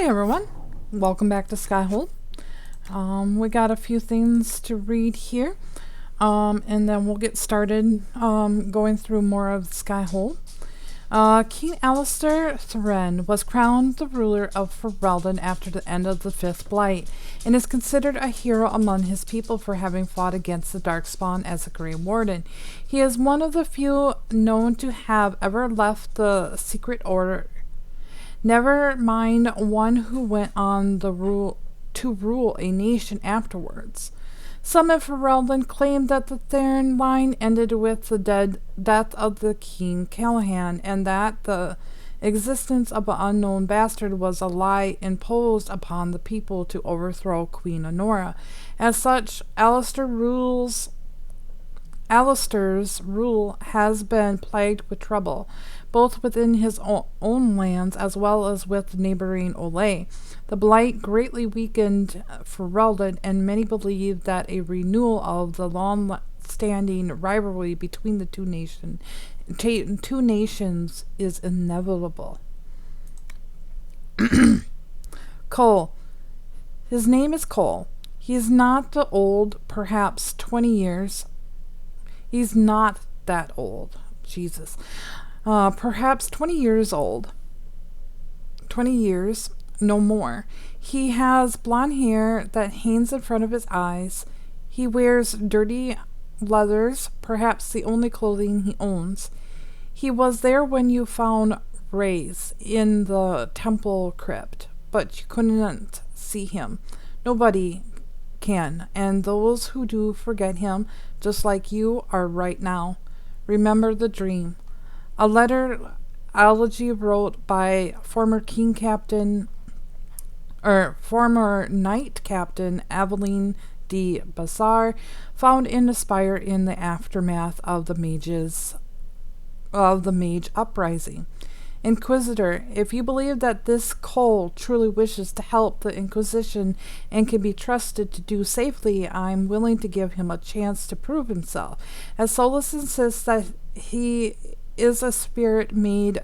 everyone, welcome back to Skyhold. We got a few things to read here, and then we'll get started going through more of Skyhold. King Alistair Thren was crowned the ruler of Ferelden after the end of the Fifth Blight, and is considered a hero among his people for having fought against the Darkspawn as a Grey Warden. He is one of the few known to have ever left the Secret Order. Never mind one who went on to rule a nation afterwards. Some in Ferelden claimed that the Thern line ended with the death of the King Callahan, and that the existence of an unknown bastard was a lie imposed upon the people to overthrow Queen Honora. As such, Alistair's rule has been plagued with trouble, both within his own lands as well as with neighboring Olay. The Blight greatly weakened Ferelden, and many believe that a renewal of the long-standing rivalry between the two nations is inevitable. Cole. His name is Cole. He is not the old, perhaps 20 years. He's not that old. Jesus. Perhaps 20 years old. 20 years, no more. He has blonde hair that hangs in front of his eyes. He wears dirty leathers, perhaps the only clothing he owns. He was there when you found Ray's in the temple crypt, but you couldn't see him. Nobody can, and those who do forget him, just like you are right now. Remember the dream. A letter Elegy wrote by former Knight Captain Aveline de Bassar, found in a spire in the aftermath of the Mage Uprising. Inquisitor, if you believe that this Cole truly wishes to help the Inquisition and can be trusted to do safely, I'm willing to give him a chance to prove himself. As Solus insists that he is a spirit made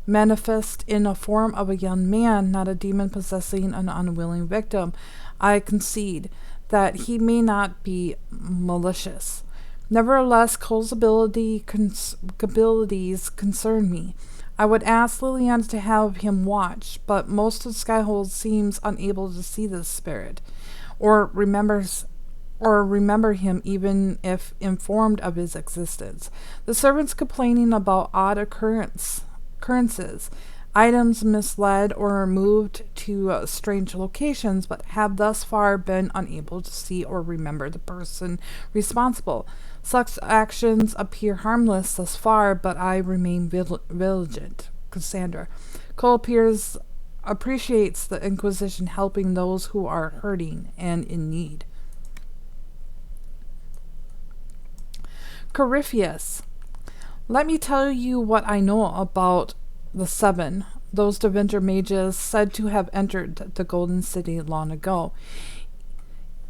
manifest in a form of a young man, not a demon possessing an unwilling victim, I concede that he may not be malicious. Nevertheless, Cole's abilities concern me. I would ask Liliana to have him watch, but most of Skyhold seems unable to see this spirit, or remember him even if informed of his existence. The servants complaining about odd occurrences, items misled or moved to strange locations, but have thus far been unable to see or remember the person responsible. Such actions appear harmless thus far, but I remain vigilant. Cassandra. Cole appreciates the Inquisition helping those who are hurting and in need. Corypheus. Let me tell you what I know about the Seven, those Devenger mages said to have entered the Golden City long ago.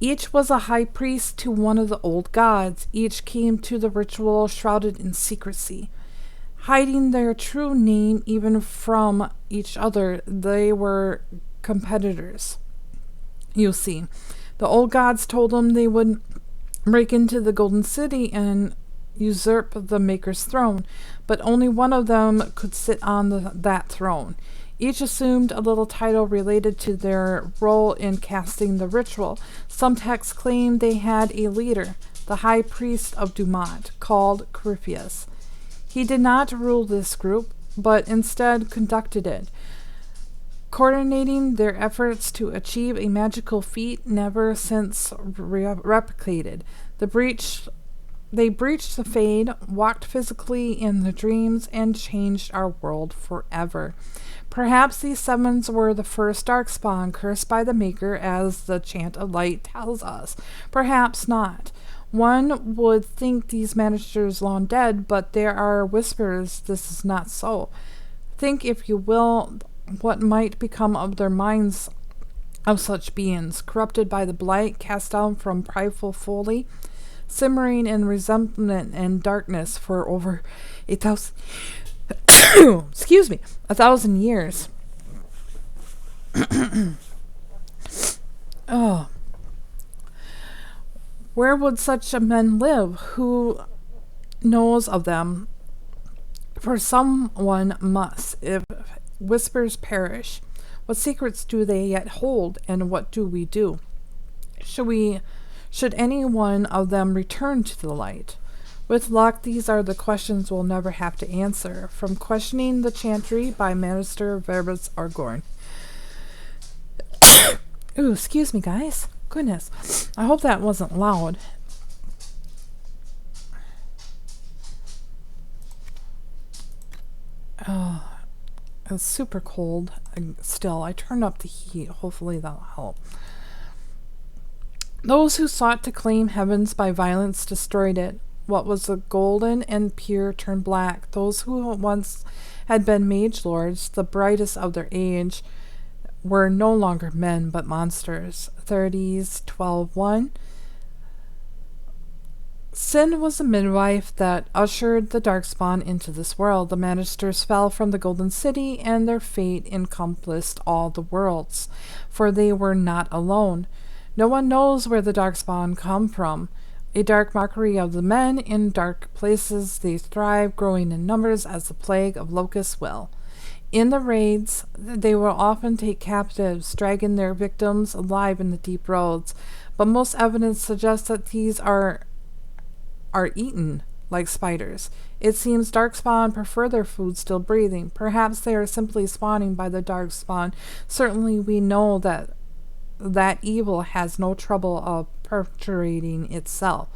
Each was a high priest to one of the old gods. Each came to the ritual shrouded in secrecy. Hiding their true name even from each other, they were competitors. You see, the old gods told them they would break into the Golden City and usurp the Maker's throne, but only one of them could sit on that throne. Each assumed a little title related to their role in casting the ritual. Some texts claim they had a leader, the High Priest of Dumont, called Corypheus. He did not rule this group, but instead conducted it, coordinating their efforts to achieve a magical feat never since replicated. They breached the Fade, walked physically in the dreams, and changed our world forever. Perhaps these Sevens were the first Darkspawn cursed by the Maker, as the Chant of Light tells us. Perhaps not. One would think these managers long dead, but there are whispers this is not so. Think, if you will, what might become of their minds of such beings, corrupted by the blight cast down from prideful folly, simmering in resentment and darkness for over 1,000 years. Oh, where would such a men live? Who knows of them? For someone must, if whispers perish. What secrets do they yet hold, and what do we do? Should any one of them return to the light? With luck, these are the questions we'll never have to answer. From Questioning the Chantry by Minister Verbus Argorn. Ooh, excuse me, guys. Goodness. I hope that wasn't loud. Oh, it's super cold. Still, I turned up the heat. Hopefully that'll help. Those who sought to claim heavens by violence destroyed it. What was the golden and pure turned black. Those who once had been mage lords, the brightest of their age, were no longer men but monsters. 30s 12:1. Sin was the midwife that ushered the darkspawn into this world. The Manisters fell from the Golden City, and their fate encompassed all the worlds, for they were not alone. No one knows where the darkspawn come from. A dark mockery of the men. In dark places they thrive, growing in numbers as the plague of locusts will. In the raids, they will often take captives, dragging their victims alive in the deep roads, but most evidence suggests that these are eaten like spiders. It seems darkspawn prefer their food still breathing. Perhaps they are simply spawning by the darkspawn. Certainly we know that evil has no trouble of perpetuating itself.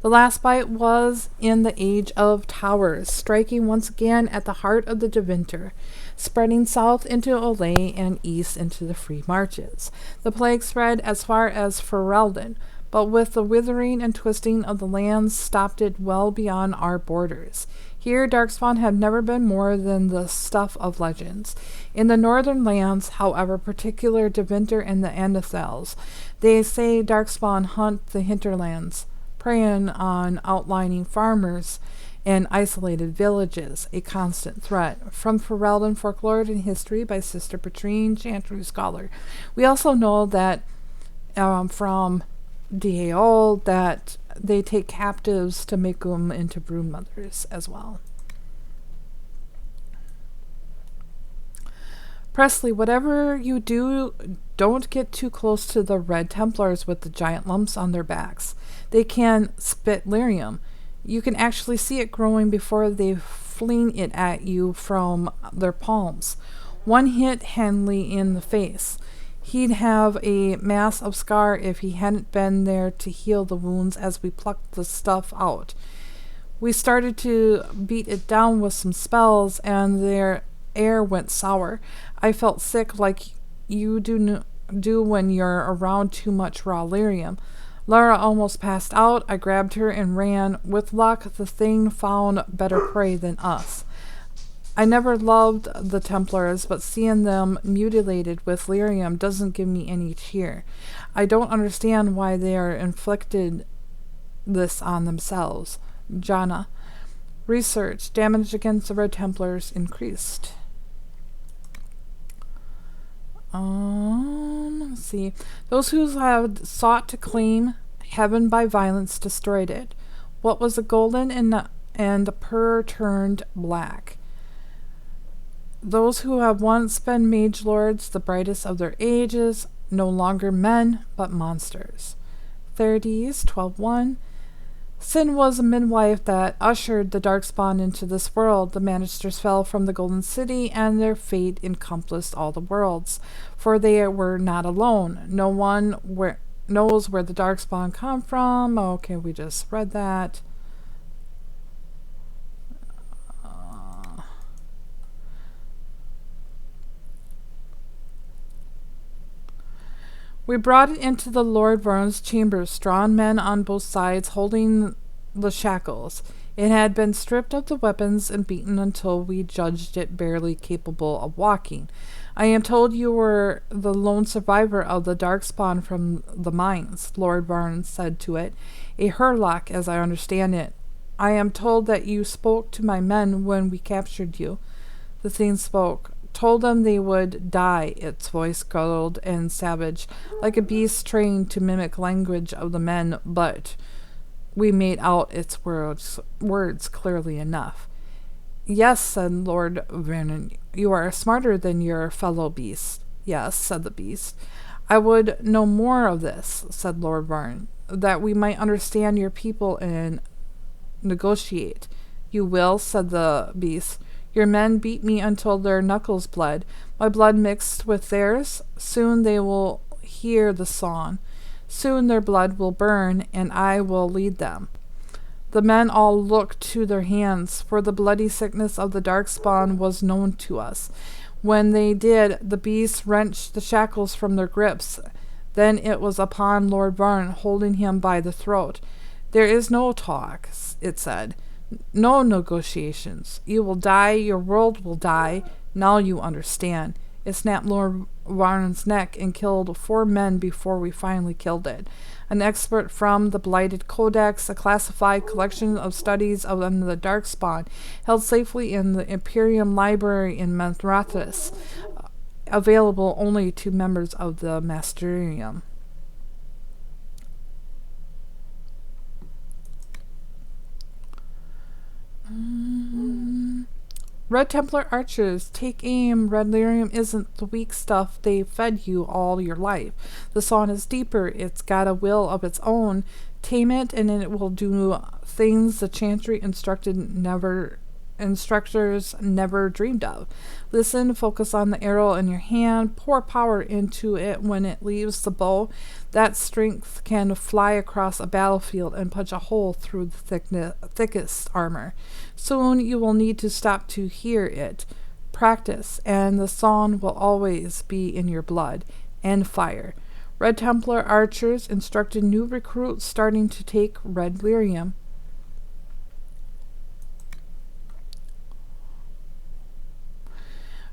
The last bite was in the Age of Towers, striking once again at the heart of the Devinter, spreading south into Olay and east into the Free Marches. The plague spread as far as Ferelden, but with the withering and twisting of the lands stopped it well beyond our borders. Here, darkspawn have never been more than the stuff of legends. In the northern lands, however, particular Devinter and the Andethels, they say darkspawn hunt the hinterlands, preying on outlying farmers and isolated villages, a constant threat. From Ferelden Folklore and History by Sister Patrine, Chantry Scholar. We also know that from DAI that they take captives to make them into brood mothers as well. Presley, whatever you do, don't get too close to the Red Templars with the giant lumps on their backs. They can spit lyrium. You can actually see it growing before they fling it at you from their palms. One hit Henley in the face. He'd have a mass of scar if he hadn't been there to heal the wounds as we plucked the stuff out. We started to beat it down with some spells, and their air went sour. I felt sick like you do when you're around too much raw lyrium. Laura almost passed out. I grabbed her and ran. With luck, the thing found better prey than us. I never loved the Templars, but seeing them mutilated with lyrium doesn't give me any cheer. I don't understand why they are inflicted this on themselves. Jana. Research. Damage against the Red Templars increased. Let's see. Those who have sought to claim heaven by violence destroyed it. What was the golden and the pur turned black? Those who have once been mage lords, the brightest of their ages, no longer men, but monsters. 30s 12:1. Sin was a midwife that ushered the darkspawn into this world. The Manisters fell from the Golden City, and their fate encompassed all the worlds. For they were not alone. No one knows where the darkspawn come from. Okay, we just read that. We brought it into the Lord Vern's chambers, strong men on both sides holding the shackles. It had been stripped of the weapons and beaten until we judged it barely capable of walking. I am told you were the lone survivor of the darkspawn from the mines, Lord Vern said to it. A Hurlock, as I understand it. I am told that you spoke to my men when we captured you. The thing spoke. told them they would die. Its voice guttural and savage, like a beast trained to mimic language of the men, but we made out its words clearly enough. Yes, said Lord Vernon, you are smarter than your fellow beast. Yes, said the beast. I would know more of this, said Lord Vernon, that we might understand your people and negotiate. You will, said the beast. Your men beat me until their knuckles bled. My blood mixed with theirs. Soon they will hear the song. Soon their blood will burn, and I will lead them. The men all looked to their hands, for the bloody sickness of the darkspawn was known to us. When they did, the beasts wrenched the shackles from their grips. Then it was upon Lord Varn, holding him by the throat. There is no talk, it said. No negotiations. You will die, your world will die. Now you understand. It snapped Lord Varn's neck and killed 4 men before we finally killed it. An expert from the Blighted Codex, a classified collection of studies of the Darkspawn, held safely in the Imperium Library in Menthrathis, available only to members of the Masterium. Red Templar archers, take aim. Red lyrium isn't the weak stuff they fed you all your life. The song is deeper. It's got a will of its own. Tame it, and it will do things the Chantry instructors never dreamed of. Listen, focus on the arrow in your hand, pour power into it when it leaves the bow. That strength can fly across a battlefield and punch a hole through the thickest armor. Soon you will need to stop to hear it. Practice, and the song will always be in your blood. And fire. Red Templar archers instructed new recruits starting to take red lyrium.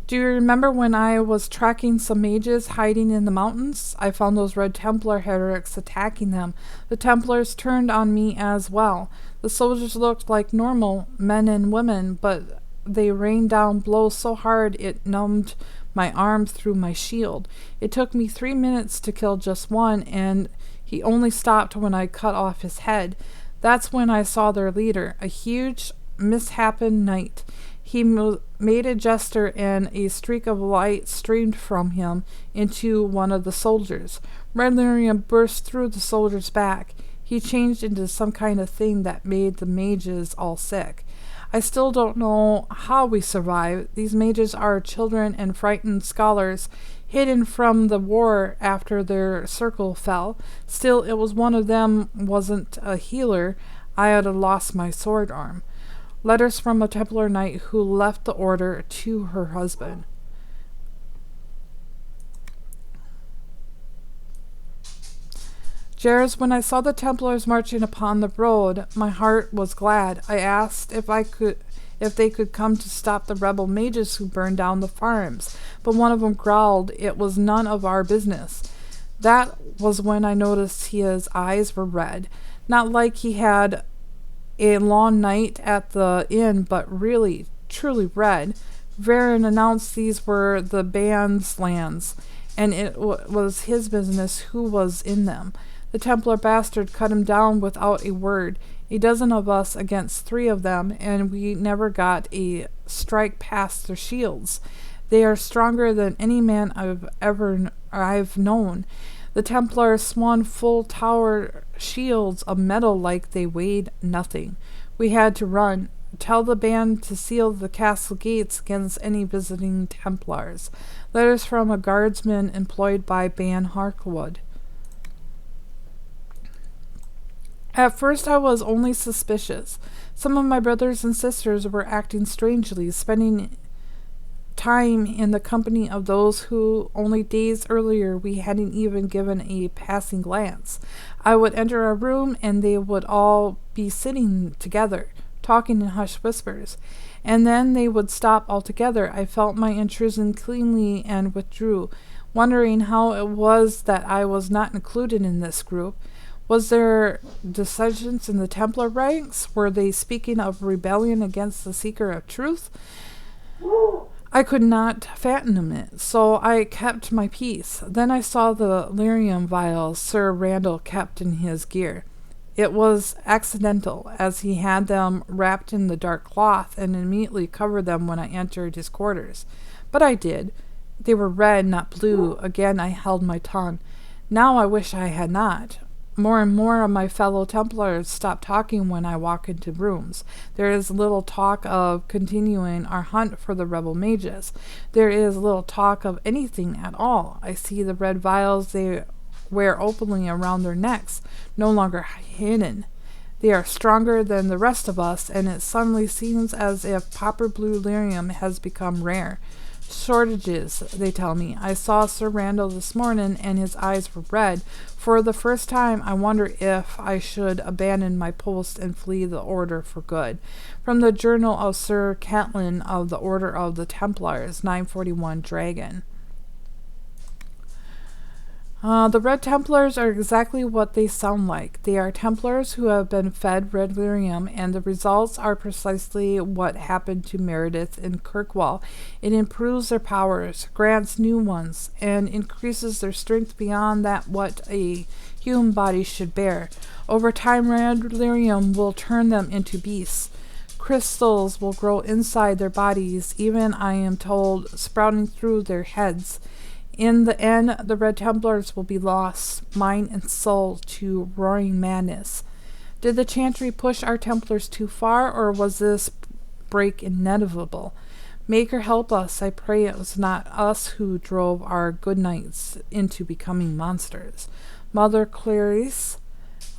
Do you remember when I was tracking some mages hiding in the mountains? I found those Red Templar heretics attacking them. The Templars turned on me as well. The soldiers looked like normal men and women, but they rained down blows so hard it numbed my arm through my shield. It took me 3 minutes to kill just one, and he only stopped when I cut off his head. That's when I saw their leader, a huge, misshapen knight. He made a gesture, and a streak of light streamed from him into one of the soldiers. Red lyrium burst through the soldier's back. He changed into some kind of thing that made the mages all sick. I still don't know how we survived. These mages are children and frightened scholars, hidden from the war after their circle fell. Still, it was one of them wasn't a healer. I had lost my sword arm. Letters from a Templar knight who left the order to her husband. Jares, when I saw the Templars marching upon the road, my heart was glad. I asked if they could come to stop the rebel mages who burned down the farms, but one of them growled it was none of our business. That was when I noticed his eyes were red, not like he had a long night at the inn, but really, truly red. Varen announced these were the band's lands, and it was his business who was in them. The Templar bastard cut him down without a word, 12 of us against 3 of them, and we never got a strike past their shields. They are stronger than any man I've known. The Templars swung full tower shields of metal like they weighed nothing. We had to run. Tell the band to seal the castle gates against any visiting Templars. Letters from a guardsman employed by Ban Harkwood. At first I was only suspicious. Some of my brothers and sisters were acting strangely, spending time in the company of those who only days earlier we hadn't even given a passing glance. I would enter a room and they would all be sitting together, talking in hushed whispers, and then they would stop altogether. I felt my intrusion keenly and withdrew, wondering how it was that I was not included in this group. Was there dissensions in the Templar ranks? Were they speaking of rebellion against the seeker of truth? I could not fathom it, so I kept my peace. Then I saw the lyrium vials Sir Randall kept in his gear. It was accidental, as he had them wrapped in the dark cloth and immediately covered them when I entered his quarters. But I did. They were red, not blue. Again I held my tongue. Now I wish I had not. More and more of my fellow Templars stop talking when I walk into rooms. There is little talk of continuing our hunt for the rebel mages. There is little talk of anything at all. I see the red vials they wear openly around their necks, no longer hidden. They are stronger than the rest of us, and it suddenly seems as if proper blue lyrium has become rare. Shortages, they tell me. I saw Sir Randall this morning, and his eyes were red. For the first time, I wonder if I should abandon my post and flee the order for good. From the Journal of Sir Catelyn of the Order of the Templars, 941 Dragon. The Red Templars are exactly what they sound like. They are Templars who have been fed red lyrium, and the results are precisely what happened to Meredith and Kirkwall. It improves their powers, grants new ones, and increases their strength beyond that what a human body should bear. Over time, red lyrium will turn them into beasts. Crystals will grow inside their bodies, even, I am told, sprouting through their heads. In the end, the Red Templars will be lost, mind and soul, to roaring madness. Did the Chantry push our Templars too far, or was this break inevitable? Maker help us, I pray it was not us who drove our good knights into becoming monsters. Mother Clarice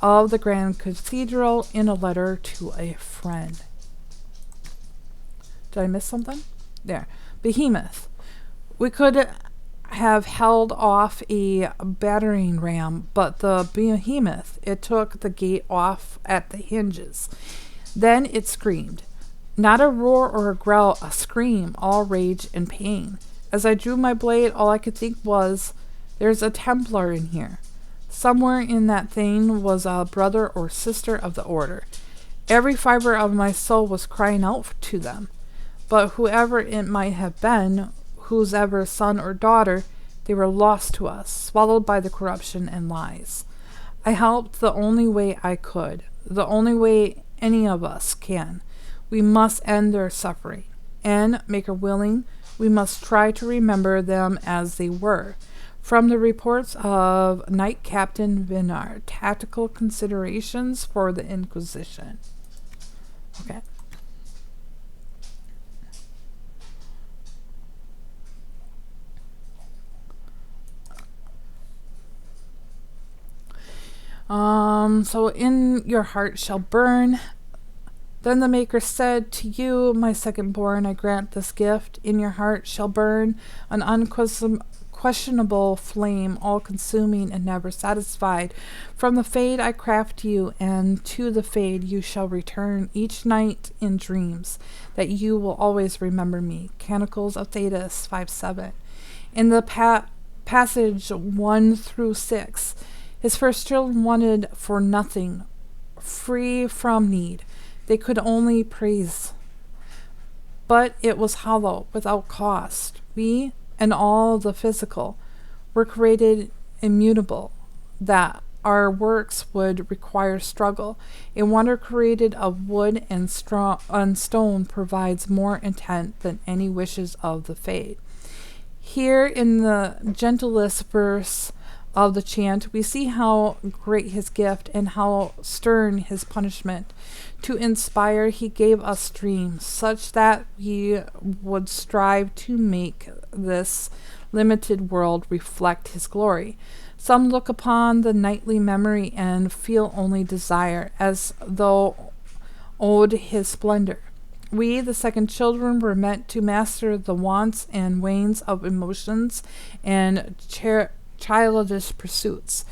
of the Grand Cathedral, in a letter to a friend. Did I miss something? There. Behemoth. We could have held off a battering ram, but the behemoth, it took the gate off at the hinges. Then it screamed. Not a roar or a growl, a scream, all rage and pain. As I drew my blade, all I could think was, there's a Templar in here. Somewhere in that thing was a brother or sister of the order. Every fiber of my soul was crying out to them. But whoever it might have been, whose ever son or daughter, they were lost to us, swallowed by the corruption and lies. I helped the only way I could, the only way any of us can. We must end their suffering, and, Maker willing, we must try to remember them as they were. From the reports of Knight Captain Vinard, Tactical Considerations for the Inquisition. Okay. So in your heart shall burn. Then the Maker said to you, my second-born, I grant this gift. In your heart shall burn an unquestionable flame, all-consuming and never satisfied. From the Fade I craft you, and to the Fade you shall return each night in dreams, that you will always remember me. Canticles of Thetis 5:7. In the passage 1 through 6, his first children wanted for nothing, free from need. They could only praise. But it was hollow, without cost. We, and all the physical, were created immutable, that our works would require struggle. A wonder created of wood and stone provides more intent than any wishes of the Fade. Here in the gentlest verse of the chant, we see how great his gift and how stern his punishment. To inspire, he gave us dreams, such that we would strive to make this limited world reflect his glory. Some look upon the nightly memory and feel only desire, as though owed his splendor. We, the second children, were meant to master the wants and wanes of emotions and childish pursuits,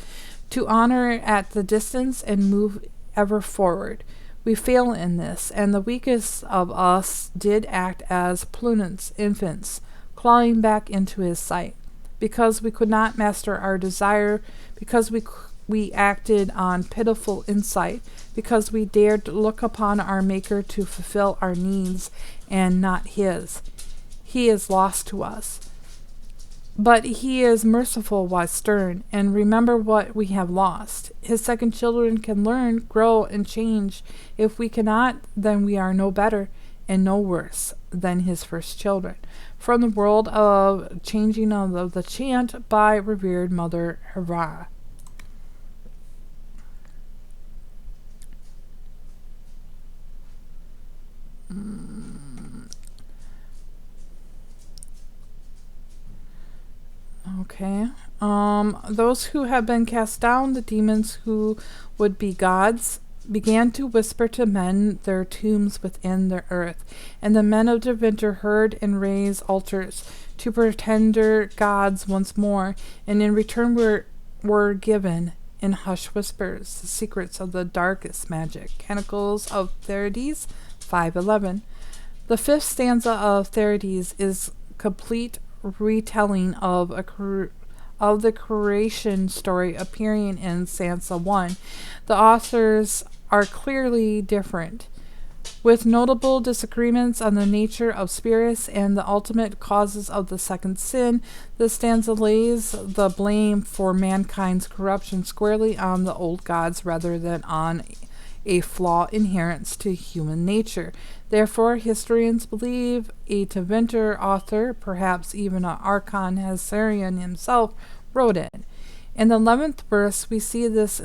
to honor at the distance and move ever forward. We fail in this, and the weakest of us did act as plunets, infants, clawing back into his sight. Because we could not master our desire, because we acted on pitiful insight, because we dared look upon our Maker to fulfill our needs and not his. he is lost to us. But he is merciful while stern, and remember what we have lost. His second children can learn, grow, and change. If we cannot, then we are no better and no worse than his first children. From the world of changing of the chant by revered Mother Hera. Okay. Those who have been cast down, the demons who would be gods, began to whisper to men their tombs within the earth, and the men of Deventer heard and raised altars to pretender gods once more, and in return were given in hushed whispers the secrets of the darkest magic. Canticles of Therides 5:11. The fifth stanza of Therides is complete retelling of the creation story appearing in stanza 1. The authors are clearly different, with notable disagreements on the nature of spirits and the ultimate causes of the second sin. The stanza lays the blame for mankind's corruption squarely on the old gods rather than on a flaw inherent to human nature. Therefore, historians believe a Deventer author, perhaps even an Archon Hazarian himself, wrote it. In the 11th verse, we see this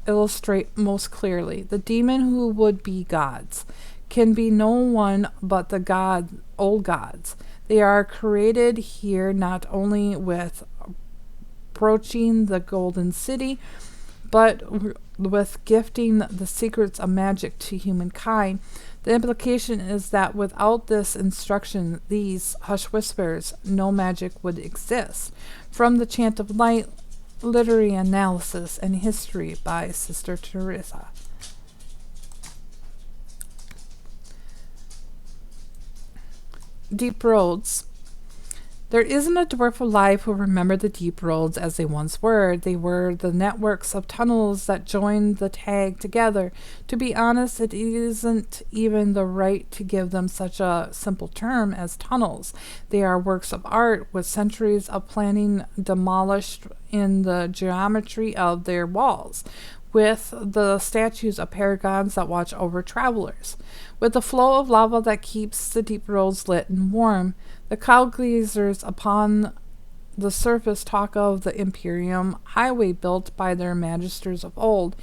illustrate most clearly. The demon who would be gods can be no one but the old gods. They are created here not only with approaching the golden city, but with gifting the secrets of magic to humankind. The implication is that without this instruction, these hush whispers, no magic would exist. From the Chant of Light, Literary Analysis and History by Sister Teresa. Deep roads. There isn't a dwarf alive who remembered the deep roads as they once were. They were the networks of tunnels that joined the tag together. To be honest, it isn't even the right to give them such a simple term as tunnels. They are works of art with centuries of planning demolished in the geometry of their walls, with the statues of paragons that watch over travelers, with the flow of lava that keeps the deep roads lit and warm. The cowgazers upon the surface talk of the Imperium highway built by their magisters of old,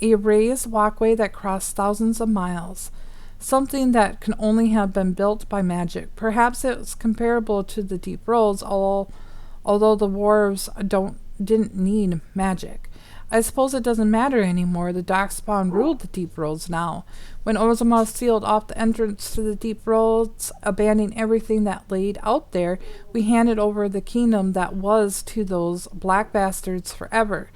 a raised walkway that crossed thousands of miles, something that can only have been built by magic. Perhaps it's comparable to the deep roads, although the dwarves didn't need magic. I suppose it doesn't matter anymore. The Darkspawn ruled the deep roads now. When Orzammar sealed off the entrance to the deep roads, abandoning everything that laid out there, we handed over the kingdom that was to those black bastards forever.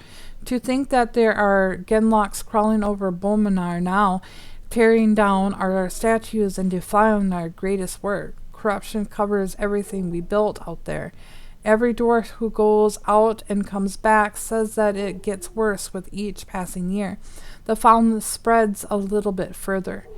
To think that there are Genlocks crawling over Bominar now, tearing down our statues and defiling our greatest work. Corruption covers everything we built out there. Every dwarf who goes out and comes back says that it gets worse with each passing year. The foulness spreads a little bit further.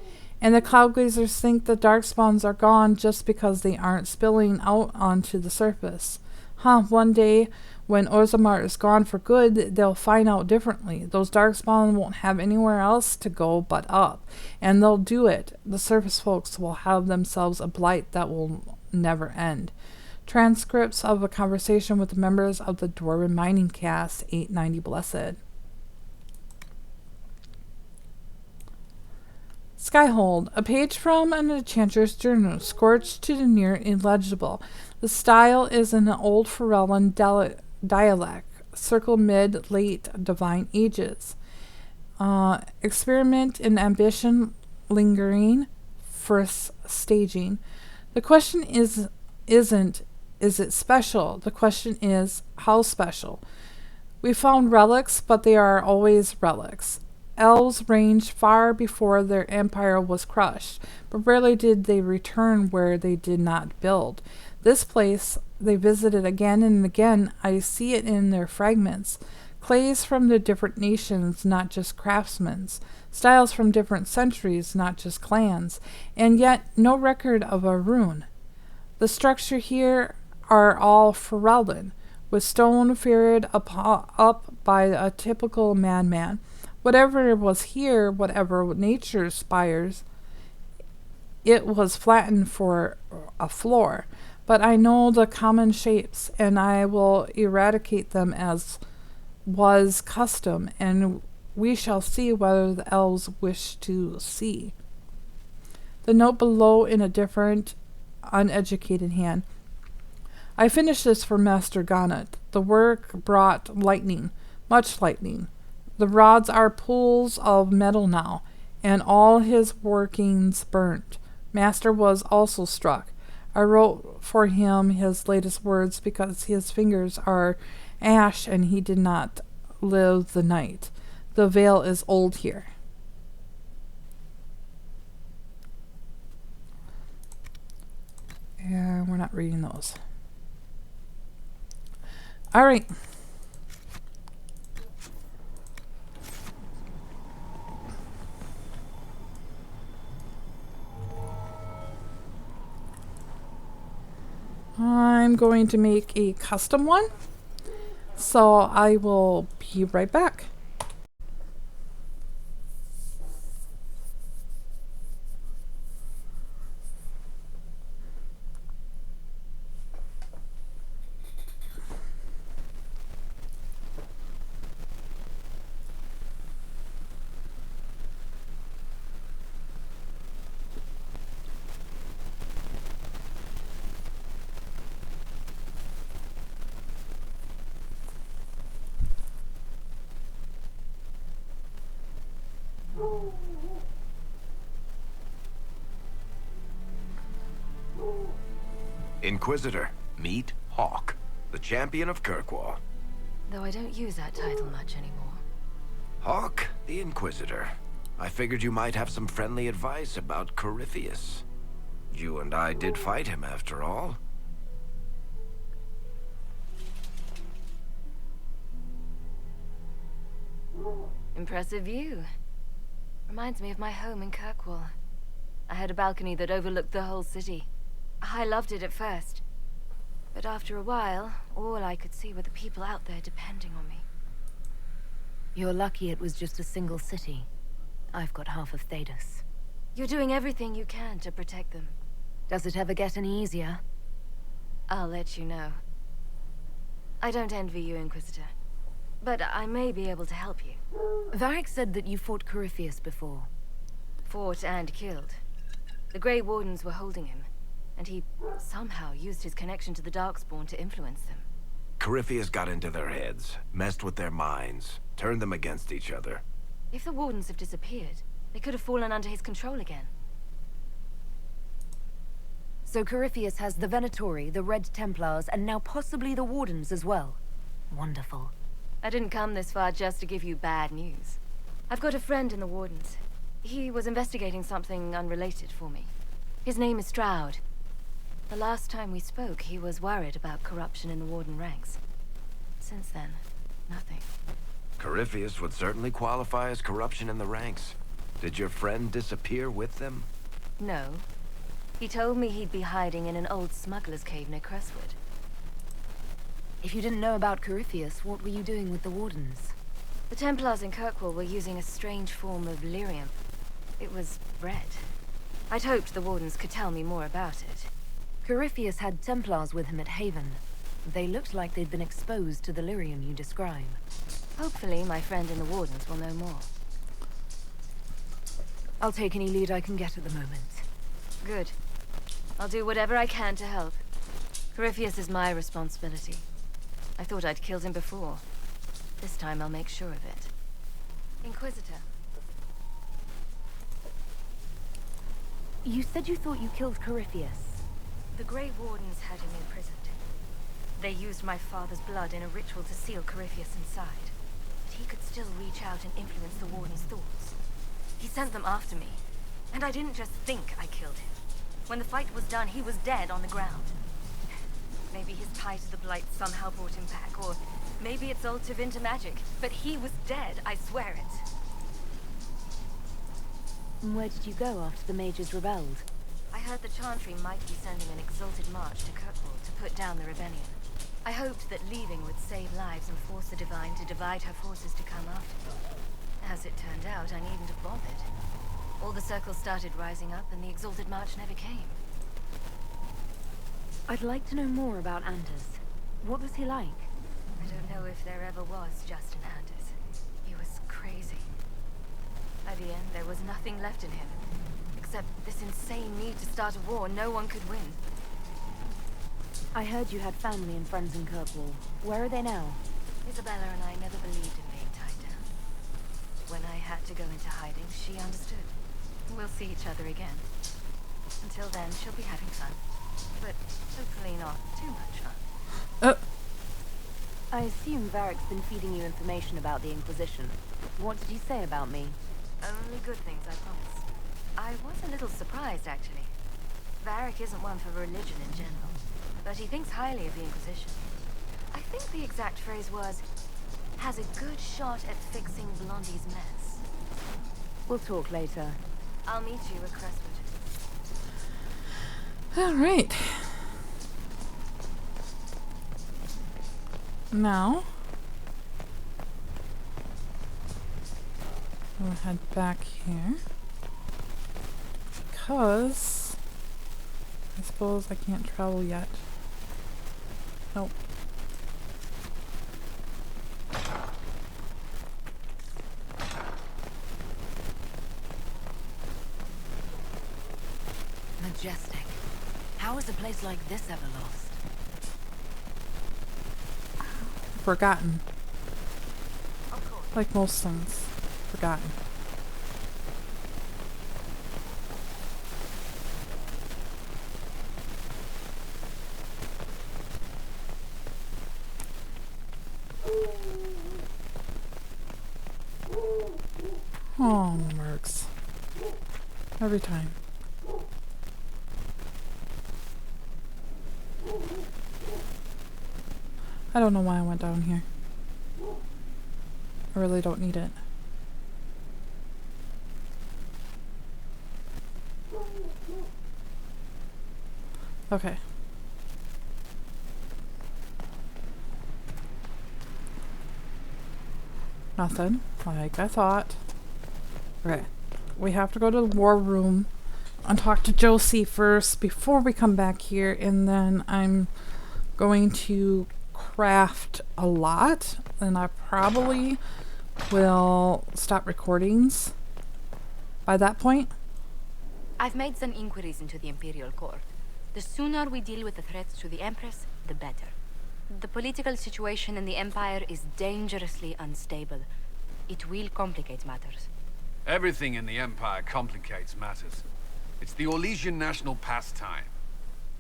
And the cloudgazers think the darkspawns are gone just because they aren't spilling out onto the surface. One day, when Orzammar is gone for good, they'll find out differently. Those darkspawn won't have anywhere else to go but up. And they'll do it. The surface folks will have themselves a blight that will never end. Transcripts of a conversation with the members of the Dwarven Mining Cast, 890 Blessed. Skyhold, a page from an enchanter's journal, scorched to the near illegible. The style is in an old Farellan dialect, circle mid-late divine ages. Experiment in ambition lingering, first staging. The question isn't, is it special? The question is, how special? We found relics, but they are always relics. Elves ranged far before their empire was crushed, but rarely did they return where they did not build. This place they visited again and again. I see it in their fragments. Clays from the different nations, not just craftsmen's. Styles from different centuries, not just clans. And yet no record of a rune. The structure here are all Ferelden, with stone figured up by a typical madman. Whatever was here, whatever nature spires, it was flattened for a floor. But I know the common shapes, and I will eradicate them as was custom, and we shall see whether the elves wish to see. The note below in a different, uneducated hand. I finished this for Master Garnet. The work brought lightning, much lightning. The rods are pools of metal now, and all his workings burnt. Master was also struck. I wrote for him his latest words because his fingers are ash and he did not live the night. The veil is old here. And we're not reading those. All right. I'm going to make a custom one, so I will be right back. Inquisitor, meet Hawk, the champion of Kirkwall. Though I don't use that title much anymore. Hawk, the Inquisitor. I figured you might have some friendly advice about Corypheus. You and I did fight him, after all. Impressive view. Reminds me of my home in Kirkwall. I had a balcony that overlooked the whole city. I loved it at first. But after a while, all I could see were the people out there depending on me. You're lucky it was just a single city. I've got half of Thedas. You're doing everything you can to protect them. Does it ever get any easier? I'll let you know. I don't envy you, Inquisitor. But I may be able to help you. Varric said that you fought Corypheus before. Fought and killed. The Grey Wardens were holding him, and he somehow used his connection to the Darkspawn to influence them. Corypheus got into their heads, messed with their minds, turned them against each other. If the Wardens have disappeared, they could have fallen under his control again. So Corypheus has the Venatori, the Red Templars, and now possibly the Wardens as well. Wonderful. I didn't come this far just to give you bad news. I've got a friend in the Wardens. He was investigating something unrelated for me. His name is Stroud. The last time we spoke, he was worried about corruption in the Warden ranks. Since then, nothing. Corypheus would certainly qualify as corruption in the ranks. Did your friend disappear with them? No. He told me he'd be hiding in an old smuggler's cave near Crestwood. If you didn't know about Corypheus, what were you doing with the Wardens? The Templars in Kirkwall were using a strange form of lyrium. It was red. I'd hoped the Wardens could tell me more about it. Corypheus had Templars with him at Haven. They looked like they'd been exposed to the lyrium you describe. Hopefully, my friend in the Wardens will know more. I'll take any lead I can get at the moment. Good. I'll do whatever I can to help. Corypheus is my responsibility. I thought I'd killed him before. This time I'll make sure of it. Inquisitor. You said you thought you killed Corypheus. The Grey Wardens had him imprisoned. They used my father's blood in a ritual to seal Corypheus inside. But he could still reach out and influence the Warden's thoughts. He sent them after me. And I didn't just think I killed him. When the fight was done, he was dead on the ground. Maybe his tie to the Blight somehow brought him back, or maybe it's all Tevinter magic. But he was dead, I swear it. And where did you go after the mages rebelled? I heard the Chantry might be sending an exalted march to Kirkwall to put down the rebellion. I hoped that leaving would save lives and force the Divine to divide her forces to come after me. As it turned out, I needn't have bothered. All the circles started rising up and the exalted march never came. I'd like to know more about Anders. What was he like? I don't know if there ever was just an Anders. He was crazy. By the end, there was nothing left in him. Except this insane need to start a war no one could win. I heard you had family and friends in Kirkwall. Where are they now? Isabella and I never believed in being tied down. When I had to go into hiding, she understood. We'll see each other again. Until then, she'll be having fun. But hopefully not too much fun. I assume Varric's been feeding you information about the Inquisition. What did he say about me? Only good things, I promise. I was a little surprised, actually. Varric isn't one for religion in general, but he thinks highly of the Inquisition. I think the exact phrase was, has a good shot at fixing Blondie's mess. We'll talk later. I'll meet you at Crestwood. All right. Now, we'll head back here because I suppose I can't travel yet. Nope. Majestic. How is a place like this ever lost? Forgotten. Of course. Like most things. Forgotten. Oh, Mercs. Every time. I don't know why I went down here. I really don't need it. Okay. Nothing, like I thought. Okay. We have to go to the war room and talk to Josie first before we come back here, and then I'm going to craft a lot, and I probably will stop recordings by that point. I've made some inquiries into the Imperial Court. The sooner we deal with the threats to the Empress, the better. The political situation in the Empire is dangerously unstable. It will complicate matters. Everything in the Empire complicates matters. It's the Orlesian national pastime.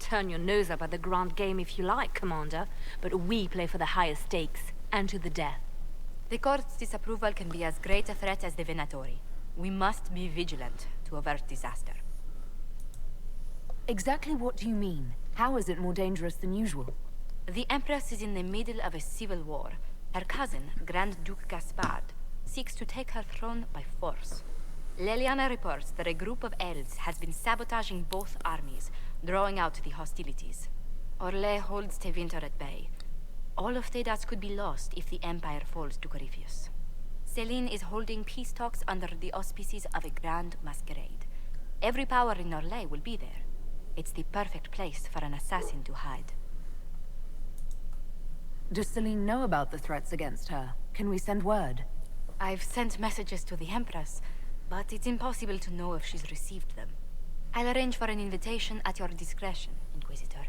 Turn your nose up at the grand game if you like, Commander, but we play for the higher stakes, and to the death. The Court's disapproval can be as great a threat as the Venatori. We must be vigilant to avert disaster. Exactly what do you mean? How is it more dangerous than usual? The Empress is in the middle of a civil war. Her cousin, Grand Duke Gaspard, seeks to take her throne by force. Leliana reports that a group of elves has been sabotaging both armies, drawing out the hostilities. Orlais holds Tevinter at bay. All of Tedas could be lost if the Empire falls to Corypheus. Celine is holding peace talks under the auspices of a grand masquerade. Every power in Orlais will be there. It's the perfect place for an assassin to hide. Does Celine know about the threats against her? Can we send word? I've sent messages to the Empress, but it's impossible to know if she's received them. I'll arrange for an invitation at your discretion, Inquisitor.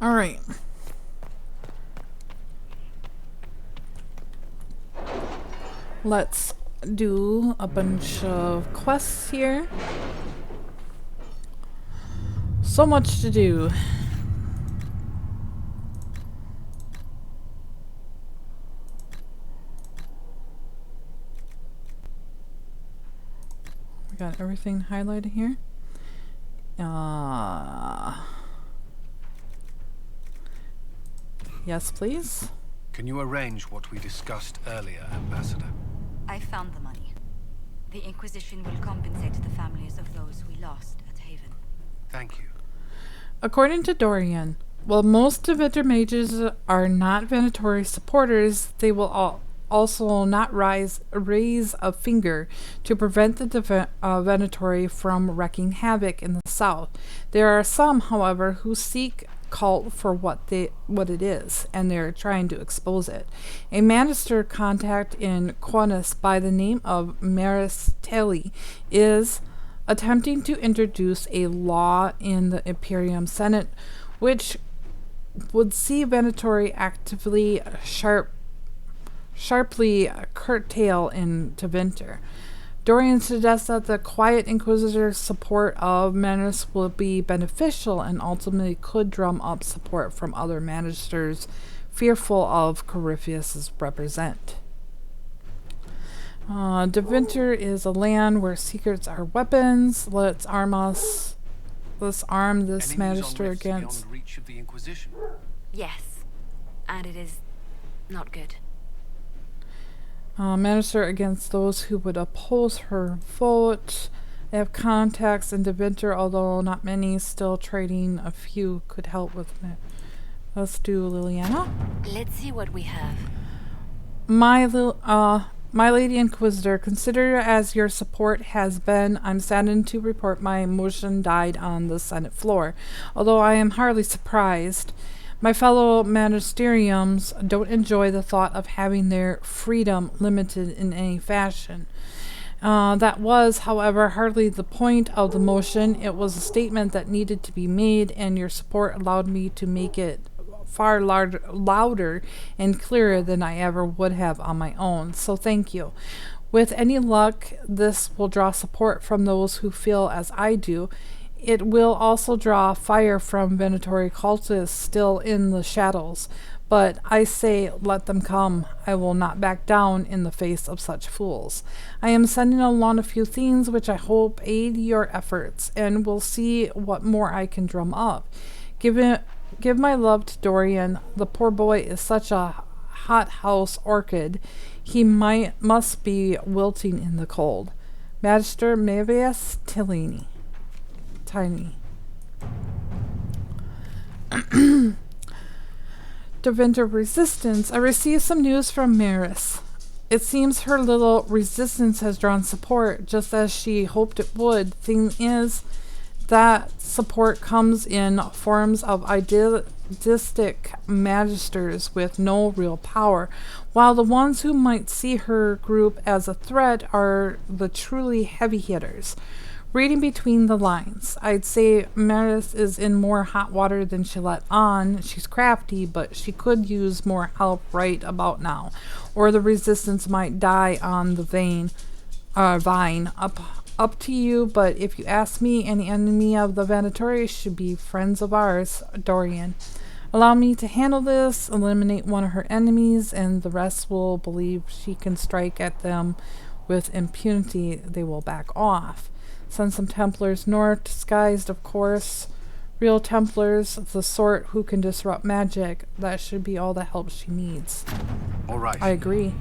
All right. Let's do a bunch of quests here. So much to do. We got everything highlighted here. Yes, please. Can you arrange what we discussed earlier, Ambassador? I found the money. The Inquisition will compensate the families of those we lost at Haven. Thank you. According to Dorian, while most Devinter mages are not Venatori supporters, they will also not raise a finger to prevent the Venatori from wreaking havoc in the south. There are some, however, who seek cult for what it is, and they're trying to expose it. A Manister contact in Qantas by the name of Maris Telly is attempting to introduce a law in the Imperium Senate which would see Venatori actively sharply curtail in Tevinter. Dorian suggests that the quiet Inquisitor's support of Manus will be beneficial and ultimately could drum up support from other Manisters fearful of Corypheus' represent. Tevinter is a land where secrets are weapons. Let's arm this Magister against... beyond reach of the Inquisition. Yes. And it is not good. Magister against those who would oppose her vote. They have contacts in Tevinter, although not many. Still trading a few could help with it. Let's do Liliana. Let's see what we have. My Lady Inquisitor, consider as your support has been, I'm saddened to report my motion died on the Senate floor, although I am hardly surprised. My fellow magisteriums don't enjoy the thought of having their freedom limited in any fashion. That was, however, hardly the point of the motion. It was a statement that needed to be made, and your support allowed me to make it far louder and clearer than I ever would have on my own, so thank you. With any luck, this will draw support from those who feel as I do. It will also draw fire from Venatori cultists still in the shadows, but I say let them come. I will not back down in the face of such fools. I am sending along a few things which I hope aid your efforts, and we'll see what more I can drum up. Give my love to Dorian. The poor boy is such a hothouse orchid. He must be wilting in the cold. Magister Mavius Tillini. Tiny. Tevinter resistance. I received some news from Maris. It seems her little resistance has drawn support, just as she hoped it would. Thing is, that support comes in forms of idealistic magisters with no real power, while the ones who might see her group as a threat are the truly heavy hitters. Reading between the lines, I'd say Maris is in more hot water than she let on. She's crafty, but she could use more help right about now, or the resistance might die on the vine. Up to you, but if you ask me, any enemy of the Venatori should be friends of ours. Dorian. Allow me to handle this, eliminate one of her enemies, and the rest will believe she can strike at them with impunity. They will back off. Send some Templars north, disguised, of course. Real Templars, the sort who can disrupt magic. That should be all the help she needs. All right. I agree.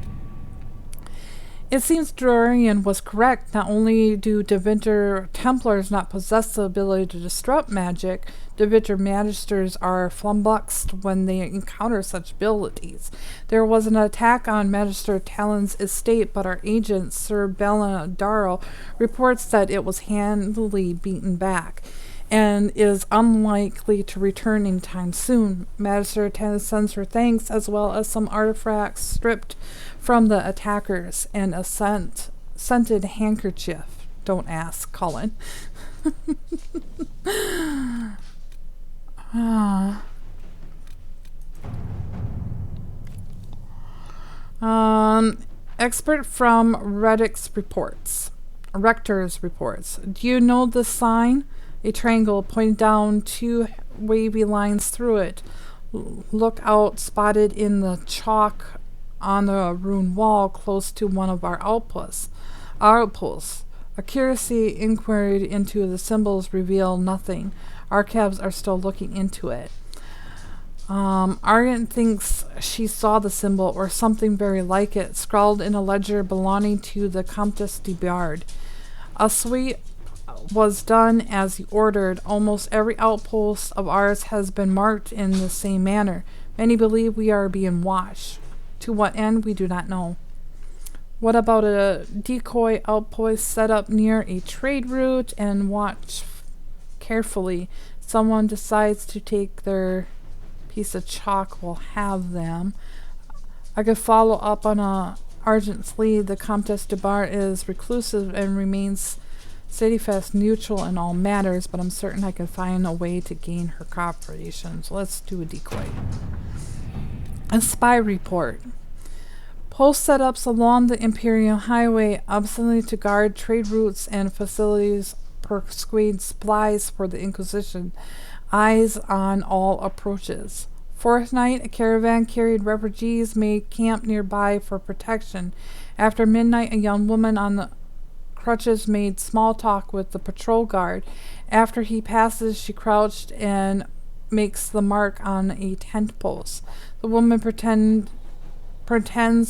It seems Dorian was correct. Not only do Tevinter Templars not possess the ability to disrupt magic, Tevinter Magisters are flummoxed when they encounter such abilities. There was an attack on Magister Talon's estate, but our agent, Sir Belladaro, reports that it was handily beaten back and is unlikely to return anytime soon. Magister Talon sends her thanks, as well as some artifacts stripped from the attackers and a scented handkerchief. Don't ask, Colin. Expert from Rector's reports. Do you know this sign? A triangle pointing down, two wavy lines through it. Look out, spotted in the chalk on the ruined wall close to one of our outposts. A curiosity inquiry into the symbols reveal nothing. Archives are still looking into it. Argent thinks she saw the symbol or something very like it, scrawled in a ledger belonging to the Comtesse de Bard. A sweep was done as he ordered. Almost every outpost of ours has been marked in the same manner. Many believe we are being watched. To what end, we do not know. What about a decoy outpost set up near a trade route and watch carefully? Someone decides to take their piece of chalk, will have them. I could follow up on Argent's lead. The Comtesse de Bar is reclusive and remains steadfast neutral in all matters, but I'm certain I can find a way to gain her cooperation. So let's do a decoy. A spy report. Post setups along the Imperial Highway, obviously to guard trade routes and facilities, persuade spies for the Inquisition. Eyes on all approaches. Fourth night, a caravan carried refugees made camp nearby for protection. After midnight, a young woman on the crutches made small talk with the patrol guard. After he passes, she crouched and makes the mark on a tent post. The woman pretends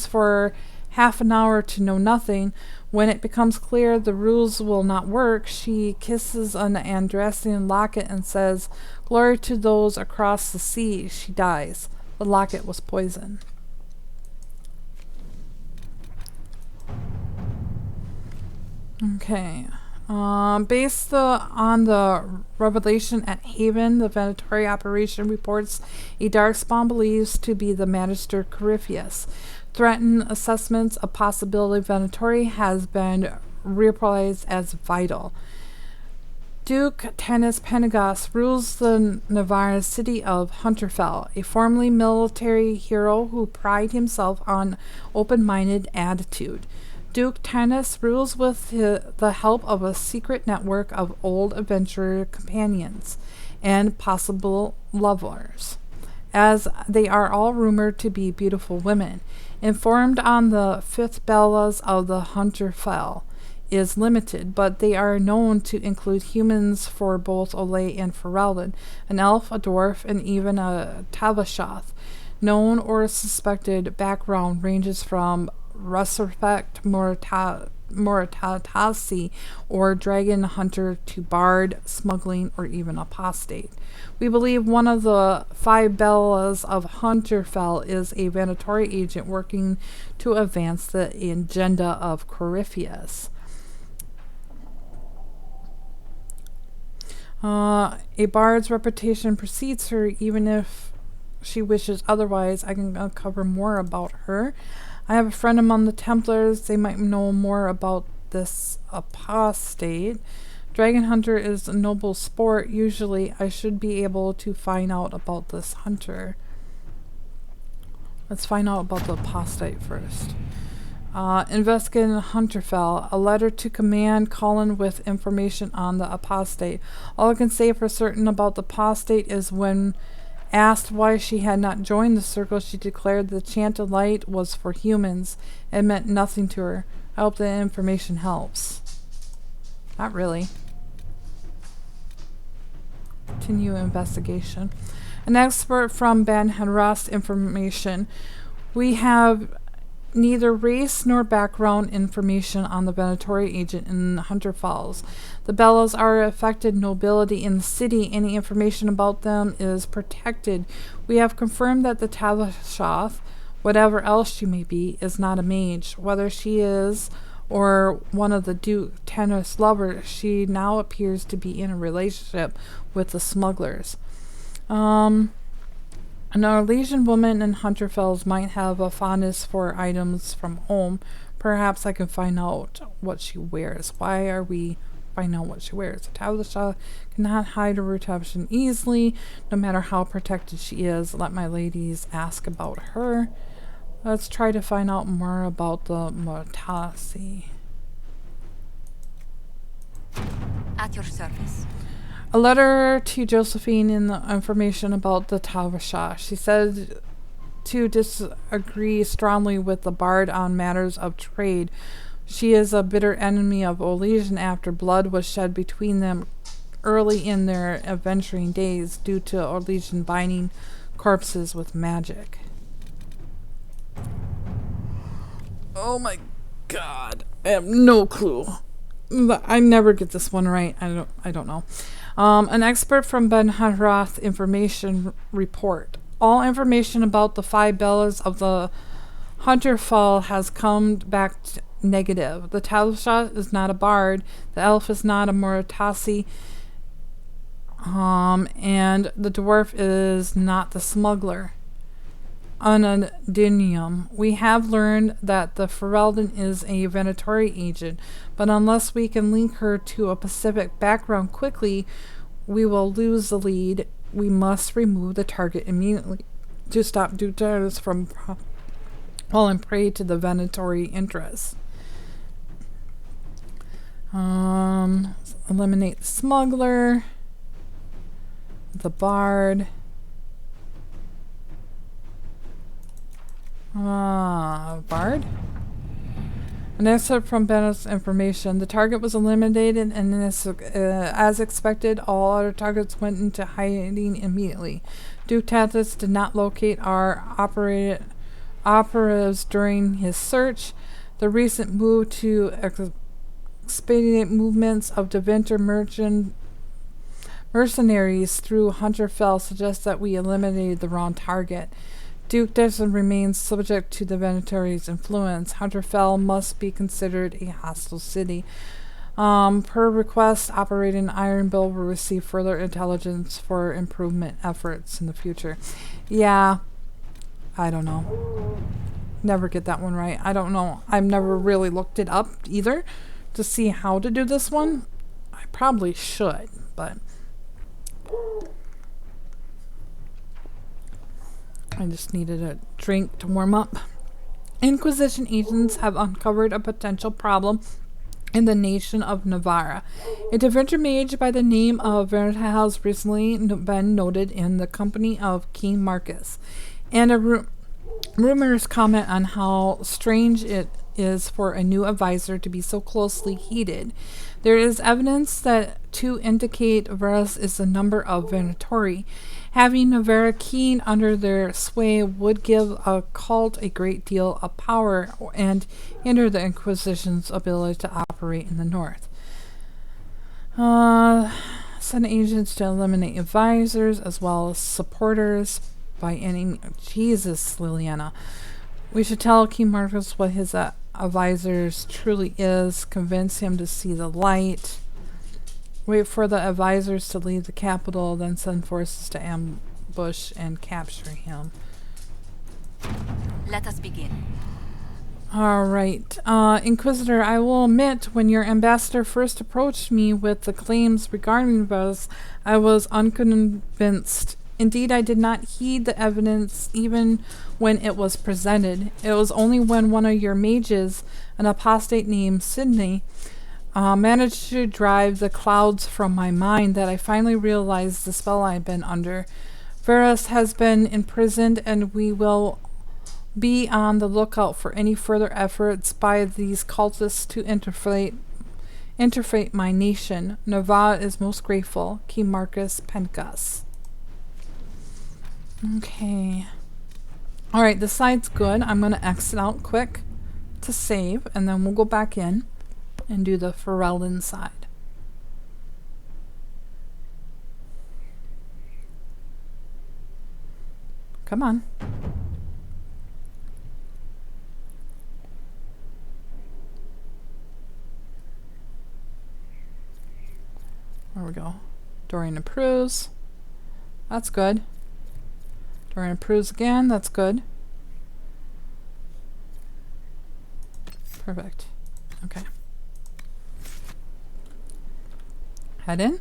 for half an hour to know nothing. When it becomes clear the rules will not work, she kisses an Andressian locket and says, "Glory to those across the sea." She dies. The locket was poison. Okay. Based on the revelation at Haven, the Venatori operation reports a darkspawn believed to be the Magister Corypheus. Threatened assessments of possibility Venatori has been realized as vital. Duke Tanis Penagos rules the Navarre city of Hunterfell, a formerly military hero who prided himself on open-minded attitude. Duke Tanis rules with the help of a secret network of old adventurer companions and possible lovers, as they are all rumored to be beautiful women. Informed on the fifth bellas of the Hunterfell is limited, but they are known to include humans for both Olay and Ferelden, an elf, a dwarf, and even a Tavashoth. Known or suspected background ranges from Resurrect Moratasi or Dragon Hunter to Bard, smuggling, or even apostate. We believe one of the 5 bellas of Hunterfell is a Venatori agent working to advance the agenda of Corypheus. A bard's reputation precedes her, even if she wishes otherwise. I can uncover more about her. I have a friend among the Templars. They might know more about this apostate. Dragon Hunter is a noble sport. Usually I should be able to find out about this hunter. Let's find out about the apostate first. Investigating Hunterfell. A letter to command Colin with information on the apostate. All I can say for certain about the apostate is when asked why she had not joined the circle, she declared the chanted light was for humans. It meant nothing to her. I hope the information helps. Not really. Continue investigation. An expert from Ben Henrast information. We have neither race nor background information on the Venatori agent in Hunter Falls. The Bellas are affected nobility in the city. Any information about them is protected. We have confirmed that the Tavashoth, whatever else she may be, is not a mage. Whether she is or one of the Duke Tanis lovers, she now appears to be in a relationship with the smugglers. An Orlesian woman in Hunterfells might have a fondness for items from home. Perhaps I can find out what she wears. Why are we finding out what she wears? Tavasha cannot hide her reputation easily, no matter how protected she is. Let my ladies ask about her. Let's try to find out more about the Mortasi. At your service. A letter to Josephine in the information about the Tavasha. She said to disagree strongly with the bard on matters of trade. She is a bitter enemy of Orlesian after blood was shed between them early in their adventuring days due to Orlesian binding corpses with magic. Oh my god. I have no clue. I never get this one right. I don't know. An expert from Ben Hanrath information report. All information about the 5 bellas of the Hunterfell has come back negative. The Talshot is not a bard. The elf is not a Moritasi. And the dwarf is not the smuggler. Unadinium. We have learned that the Ferelden is a Venatori agent, but unless we can link her to a Pacific background quickly, we will lose the lead. We must remove the target immediately to stop Dutaris from falling prey to the Venatori interests. Eliminate the smuggler, the bard. Bard? An excerpt from Bennett's information. The target was eliminated, and as expected, all other targets went into hiding immediately. Duke Tathis did not locate our operatives during his search. The recent move to expedite movements of Deventer mercenaries through Hunterfell suggests that we eliminated the wrong target. Duke Desmond remains subject to the Venatori's influence. Hunterfell must be considered a hostile city. Per request, Operating Iron Bill will receive further intelligence for improvement efforts in the future. Yeah, I don't know. Never get that one right. I don't know. I've never really looked it up either to see how to do this one. I probably should, but I just needed a drink to warm up. Inquisition agents have uncovered a potential problem in the nation of Navarra. A Deventer mage by the name of Verita has recently been noted in the company of King Marcus, and rumors comment on how strange it is for a new advisor to be so closely heated. There is evidence that to indicate Varus is the number of Venatori. Having Navarra keen under their sway would give a cult a great deal of power and hinder the Inquisition's ability to operate in the north. Send agents to eliminate advisors as well as supporters by any... Jesus, Liliana. We should tell King Marcus what his advisors truly is, convince him to see the light. Wait for the advisors to leave the capital, then send forces to ambush and capture him. Let us begin. Alright. Inquisitor, I will admit, when your ambassador first approached me with the claims regarding us, I was unconvinced. Indeed, I did not heed the evidence even when it was presented. It was only when one of your mages, an apostate named Sidney, managed to drive the clouds from my mind that I finally realized the spell I had been under. Varus has been imprisoned, and we will be on the lookout for any further efforts by these cultists to interfeit my nation. Navarra is most grateful. King Marcus Pencas. Okay. Alright, this side's good. I'm going to exit out quick to save, and then we'll go back in and do the Ferelden side. Come on. There we go. Dorian approves. That's good. Dorian approves again. That's good. Perfect. Okay. Head in.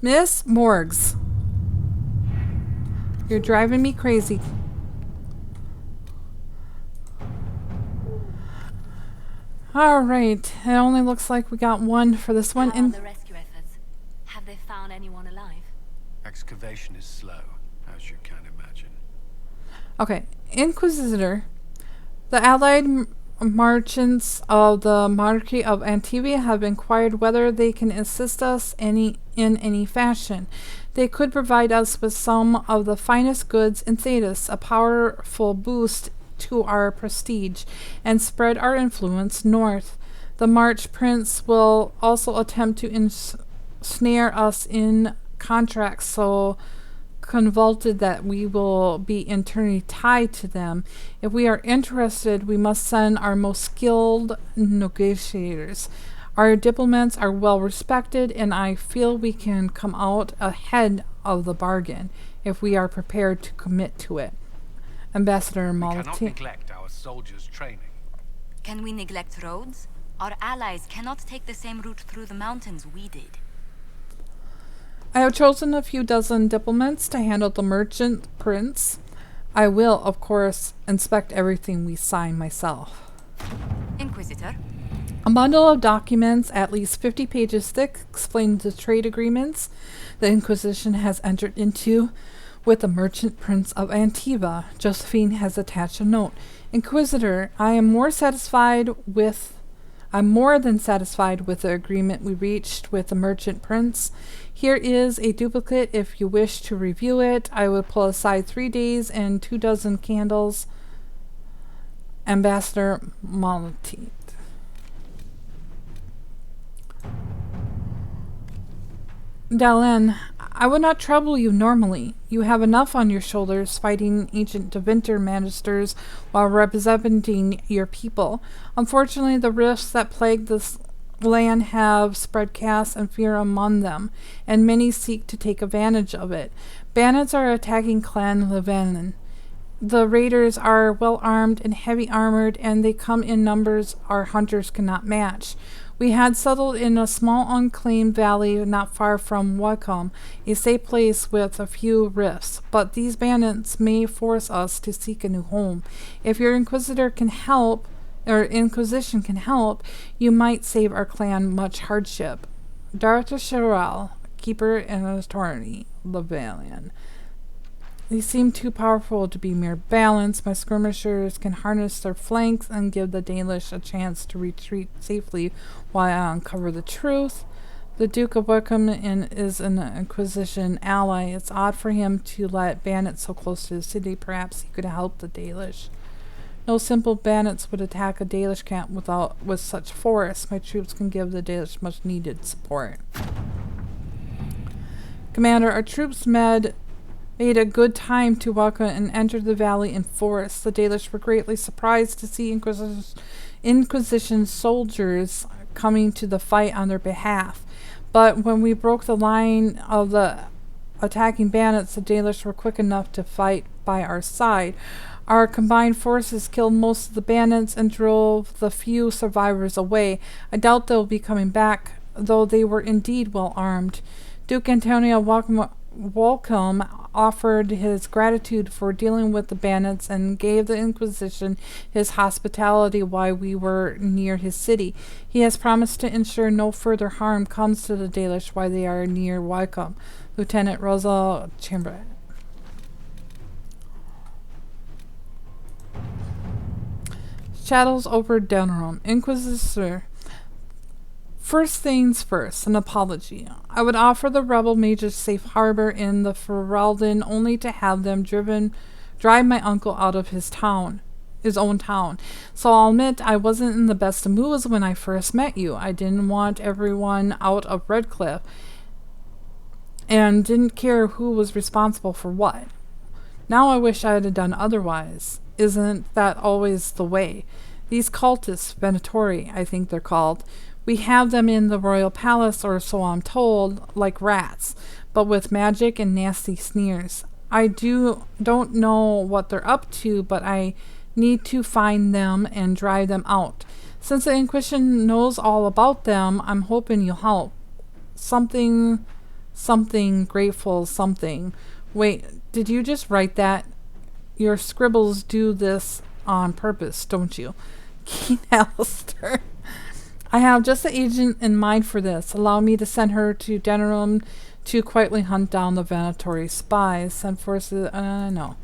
Miss Morgs. You're driving me crazy. Alright, it only looks like we got one for this one. How are the rescue efforts? Have they found anyone alive? Excavation is slow, as you can imagine. Okay, Inquisitor. The Allied merchants of the monarchy of Antivia have inquired whether they can assist us in any fashion. They could provide us with some of the finest goods in Thetis, a powerful boost to our prestige, and spread our influence north. The March Prince will also attempt to ensnare us in contracts so convoluted that we will be internally tied to them. If we are interested, we must send our most skilled negotiators. Our diplomats are well respected, and I feel we can come out ahead of the bargain if we are prepared to commit to it. Ambassador We cannot Malti. neglect our soldiers' training. Can we neglect roads? Our allies cannot take the same route through the mountains we did. I have chosen a few dozen diplomats to handle the merchant prince. I will, of course, inspect everything we sign myself. Inquisitor, A bundle of documents, at least 50 pages thick, explains the trade agreements the Inquisition has entered into with the merchant prince of Antiva. Josephine has attached a note. Inquisitor, I am more than satisfied with the agreement we reached with the merchant prince. Here is a duplicate if you wish to review it. I will pull aside 3 days and 24 candles. Ambassador Malti. Dalen, I would not trouble you normally. You have enough on your shoulders fighting ancient Devinter magisters while representing your people. Unfortunately, the rifts that plague this land have spread chaos and fear among them, and many seek to take advantage of it. Bandits are attacking Clan Levanon. The raiders are well armed and heavy armored, and they come in numbers our hunters cannot match. We had settled in a small unclaimed valley not far from Wycombe, a safe place with a few rifts, but these bandits may force us to seek a new home. If your Inquisition can help, you might save our clan much hardship. Dr. Sherrell, Keeper and Attorney, Levalian. They seem too powerful to be mere balance. My skirmishers can harness their flanks and give the Danish a chance to retreat safely while I uncover the truth. The Duke of Wycombe is an Inquisition ally. It's odd for him to let bandits so close to the city. Perhaps he could help the Dalish. No simple bandits would attack a Dalish camp with such force. My troops can give the Dalish much needed support. Commander, our troops made a good time to walk and enter the valley in force. The Dalish were greatly surprised to see Inquisition soldiers coming to the fight on their behalf. But when we broke the line of the attacking bandits, the Dalish were quick enough to fight by our side. Our combined forces killed most of the bandits and drove the few survivors away. I doubt they'll be coming back, though they were indeed well armed. Duke Antonio Welcome offered his gratitude for dealing with the bandits and gave the Inquisition his hospitality while we were near his city. He has promised to ensure no further harm comes to the Dalish while they are near Wycombe. Lieutenant Rosa Chamberlain. Shadows over Delrum. Inquisitor. First things first, an apology. I would offer the rebel mages safe harbor in the Ferelden only to have them drive my uncle out of his own town. So I'll admit I wasn't in the best of moods when I first met you. I didn't want everyone out of Redcliffe and didn't care who was responsible for what. Now I wish I had done otherwise. Isn't that always the way? These cultists, Venatori, I think they're called, we have them in the royal palace, or so I'm told, like rats, but with magic and nasty sneers. I don't know what they're up to, but I need to find them and drive them out. Since the Inquisition knows all about them, I'm hoping you'll help. Something, grateful something. Wait, did you just write that? Your scribbles do this on purpose, don't you? Keen Alistair. I have just the agent in mind for this. Allow me to send her to Denham to quietly hunt down the Venatori spies. Send forces... no.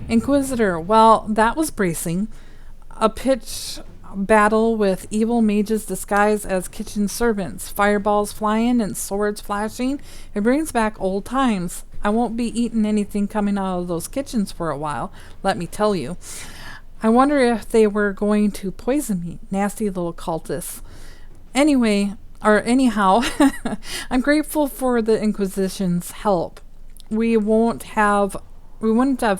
Inquisitor. Well, that was bracing. A pitch battle with evil mages disguised as kitchen servants, fireballs flying and swords flashing. It brings back old times. I won't be eating anything coming out of those kitchens for a while, let me tell you. I wonder if they were going to poison me. Nasty little cultists. Anyhow, I'm grateful for the Inquisition's help. We wouldn't have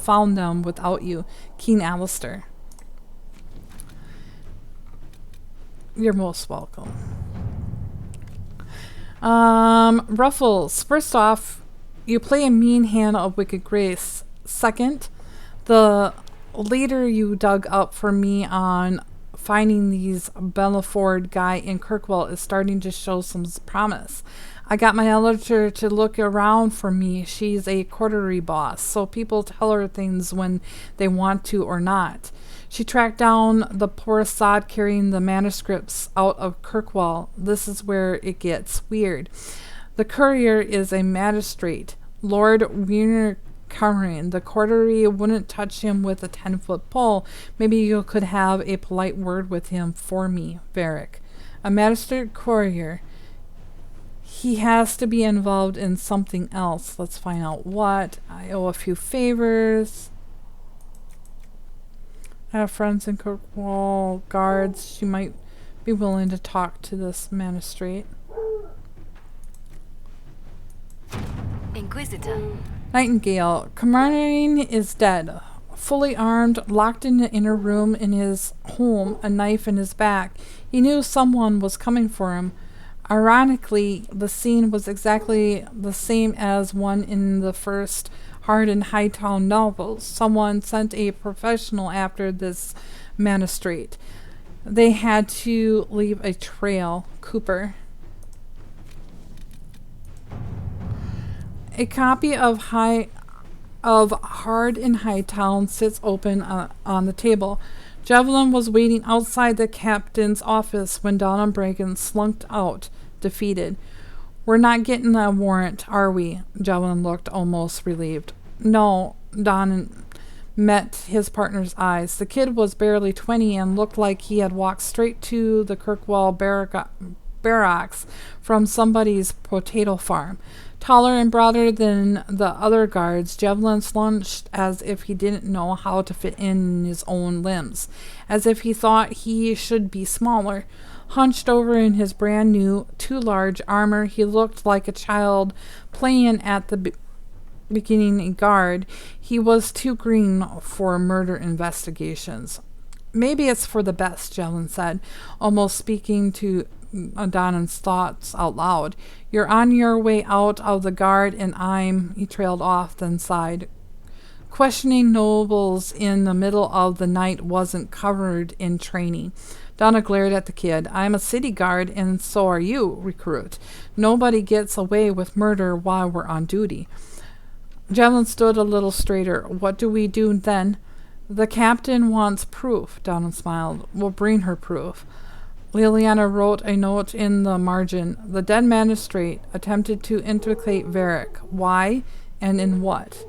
found them without you, Keen Alistair. You're most welcome. Ruffles. First off, you play a mean hand of Wicked Grace. Second, the leader you dug up for me on finding these Belaford guy in Kirkwall is starting to show some promise. I got my editor to look around for me. She's a coterie boss, so people tell her things when they want to or not. She tracked down the poor sod carrying the manuscripts out of Kirkwall. This is where it gets weird. The courier is a magistrate, Lord Wiener Cameron. The coterie wouldn't touch him with a 10-foot pole. Maybe you could have a polite word with him for me, Varric. A magistrate courier. He has to be involved in something else. Let's find out what. I owe a few favors. I have friends in Kirkwall guards. She might be willing to talk to this magistrate. Inquisitor. Nightingale. Camarine is dead. Fully armed, locked in the inner room in his home, a knife in his back. He knew someone was coming for him. Ironically, the scene was exactly the same as one in the first Hard and Hightown novels. Someone sent a professional after this magistrate. They had to leave a trail. Cooper. A copy of Hard in Hightown sits open on the table. Javelin was waiting outside the captain's office when Donald Bragan slunk out, defeated. We're not getting a warrant, are we? Javelin looked almost relieved. No, Don met his partner's eyes. The kid was barely 20 and looked like he had walked straight to the Kirkwall barracks from somebody's potato farm. Taller and broader than the other guards, Javelin slouched as if he didn't know how to fit in his own limbs, as if he thought he should be smaller. Hunched over in his brand new, too large armor, he looked like a child playing at the beginning guard. He was too green for murder investigations. Maybe it's for the best, Javelin said, almost speaking to Donan's thoughts out loud. You're on your way out of the guard and he trailed off, then sighed. Questioning nobles in the middle of the night wasn't covered in training. Donna glared at the kid. I'm a city guard, and so are you, recruit. Nobody gets away with murder while we're on duty. Javelin stood a little straighter. What do we do then? The captain wants proof, Donna smiled. We'll bring her proof. Liliana wrote a note in the margin. The dead magistrate attempted to implicate Varric. Why and in what?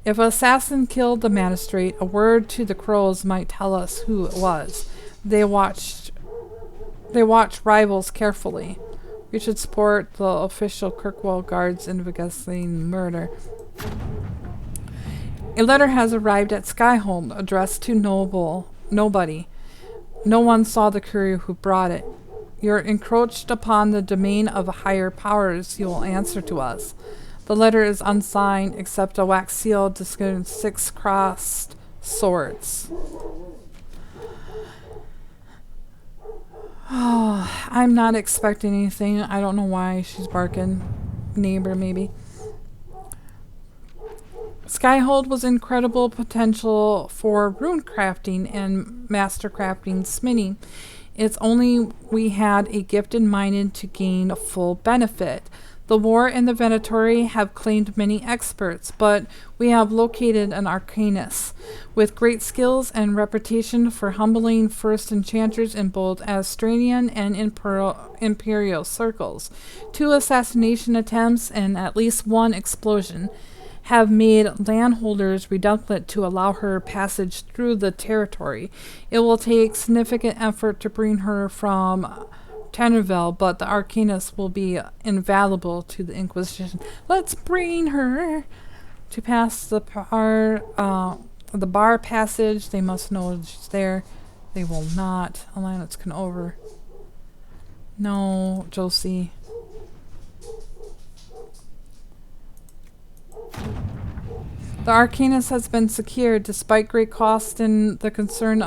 If an assassin killed the magistrate, a word to the crows might tell us who it was. They watch rivals carefully. We should support the official Kirkwall Guards investigating murder. A letter has arrived at Skyhold, addressed to nobody. No one saw the courier who brought it. You're encroached upon the domain of higher powers. You will answer to us. The letter is unsigned, except a wax seal describing 6 crossed swords. Oh, I'm not expecting anything. I don't know why she's barking. Neighbor, maybe. Skyhold was incredible potential for rune crafting and master crafting smithing. It's only we had a gifted minded to gain a full benefit. The war and the Venatori have claimed many experts, but we have located an arcanist with great skills and reputation for humbling first enchanters in both Australian and imperial circles. 2 assassination attempts and at least 1 explosion. have made landholders reluctant to allow her passage through the territory. It will take significant effort to bring her from Tenerville, but the Arcanist will be invaluable to the Inquisition. Let's bring her to pass the bar passage. They must know she's there. They will not. Alanis can over. No, Josie. The Arcanist has been secured despite great cost and the concern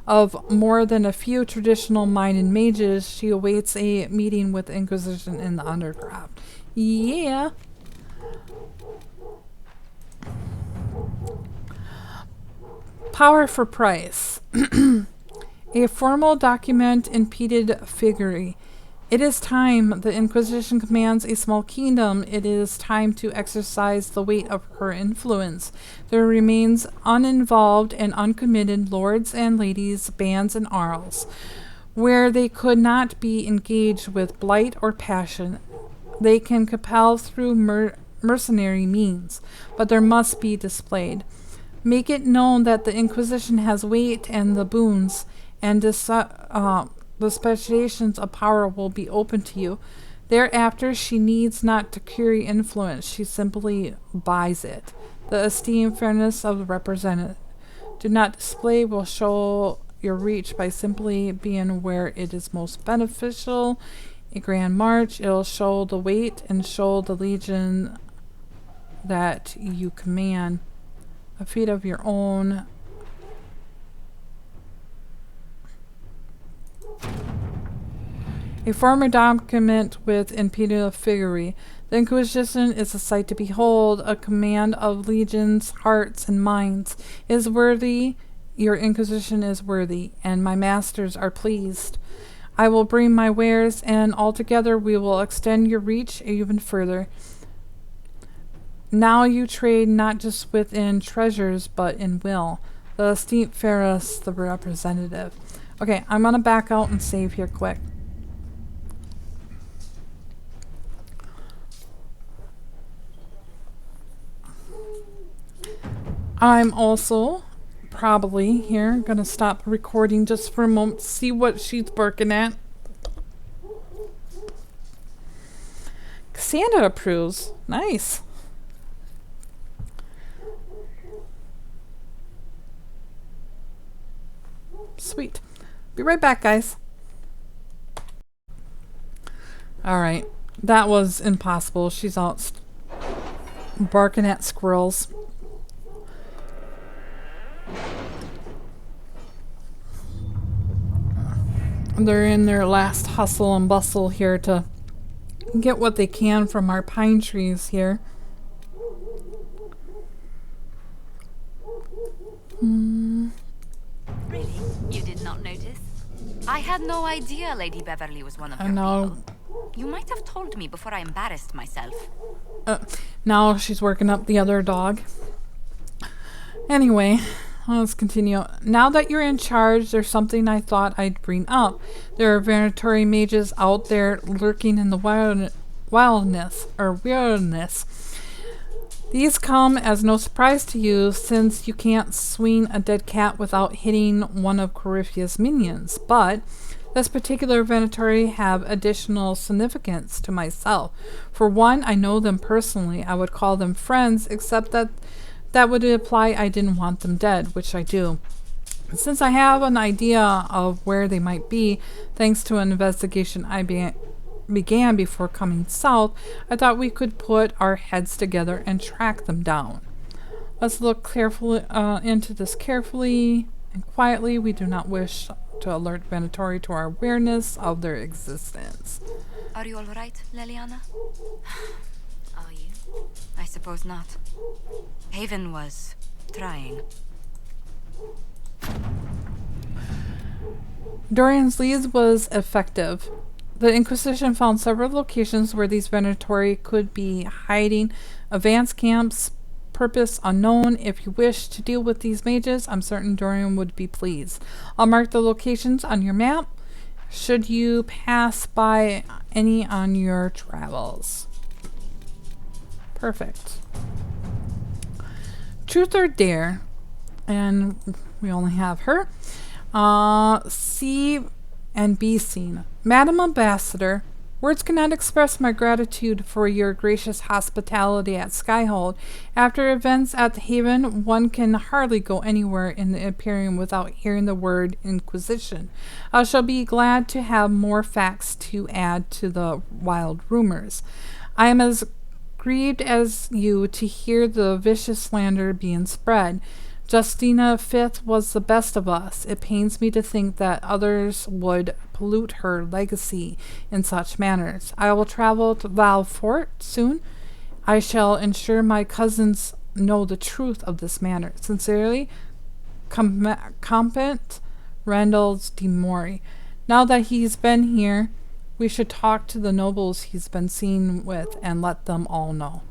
of more than a few traditional minded mages. She awaits a meeting with the Inquisition in the underground. Yeah. Power for price. A formal document impeded figure. It is time. The Inquisition commands a small kingdom. It is time to exercise the weight of her influence. There remains uninvolved and uncommitted lords and ladies, bands and arls, where they could not be engaged with blight or passion. They can compel through mercenary means, but there must be displayed. Make it known that the Inquisition has weight and the boons and the specializations of power will be open to you. Thereafter, she needs not to carry influence. She simply buys it. The esteemed fairness of the represented. Do not display will show your reach by simply being where it is most beneficial. A grand march, it'll show the weight and show the legion that you command. A feat of your own. A former document with impeded figure. The Inquisition is a sight to behold, a command of legions, hearts, and minds. Is worthy, your Inquisition is worthy, and my masters are pleased. I will bring my wares, and altogether we will extend your reach even further. Now you trade not just within treasures, but in will. The esteemed Ferris, the representative. Okay, I'm gonna back out and save here quick. I'm also probably here gonna stop recording just for a moment to see what she's barking at. Cassandra approves. Nice. Sweet. Be right back, guys. Alright. That was impossible. She's out barking at squirrels. They're in their last hustle and bustle here to get what they can from our pine trees here. Really? You did not notice? I had no idea Lady Beverly was one of your people. You might have told me before I embarrassed myself. Now she's working up the other dog. Anyway, let's continue. Now that you're in charge, there's something I thought I'd bring up. There are veneratory mages out there lurking in the wilderness. These come as no surprise to you, since you can't swing a dead cat without hitting one of Corypheus' minions. But this particular veneratory have additional significance to myself. For one, I know them personally. I would call them friends, except that would imply I didn't want them dead, which I do. Since I have an idea of where they might be, thanks to an investigation I began before coming south, I thought we could put our heads together and track them down. Let's look carefully into this carefully and quietly. We do not wish to alert Venatori to our awareness of their existence. Are you all right, Leliana? Are you? I suppose not. Haven was trying. Dorian's lead was effective. The Inquisition found several locations where these Venatori could be hiding. Advanced camps, purpose unknown. If you wish to deal with these mages, I'm certain Dorian would be pleased. I'll mark the locations on your map, should you pass by any on your travels. Perfect. Truth or dare? And we only have her. See and be seen. Madam Ambassador, words cannot express my gratitude for your gracious hospitality at Skyhold. After events at the Haven, one can hardly go anywhere in the Imperium without hearing the word Inquisition. I shall be glad to have more facts to add to the wild rumors. I am as grieved as you to hear the vicious slander being spread. Justina Fifth was the best of us. It pains me to think that others would pollute her legacy in such manners. I will travel to Valfort soon. I shall ensure my cousins know the truth of this matter. Sincerely, Compet Randalls de Mori. Now that he's been here, we should talk to the nobles he's been seen with and let them all know.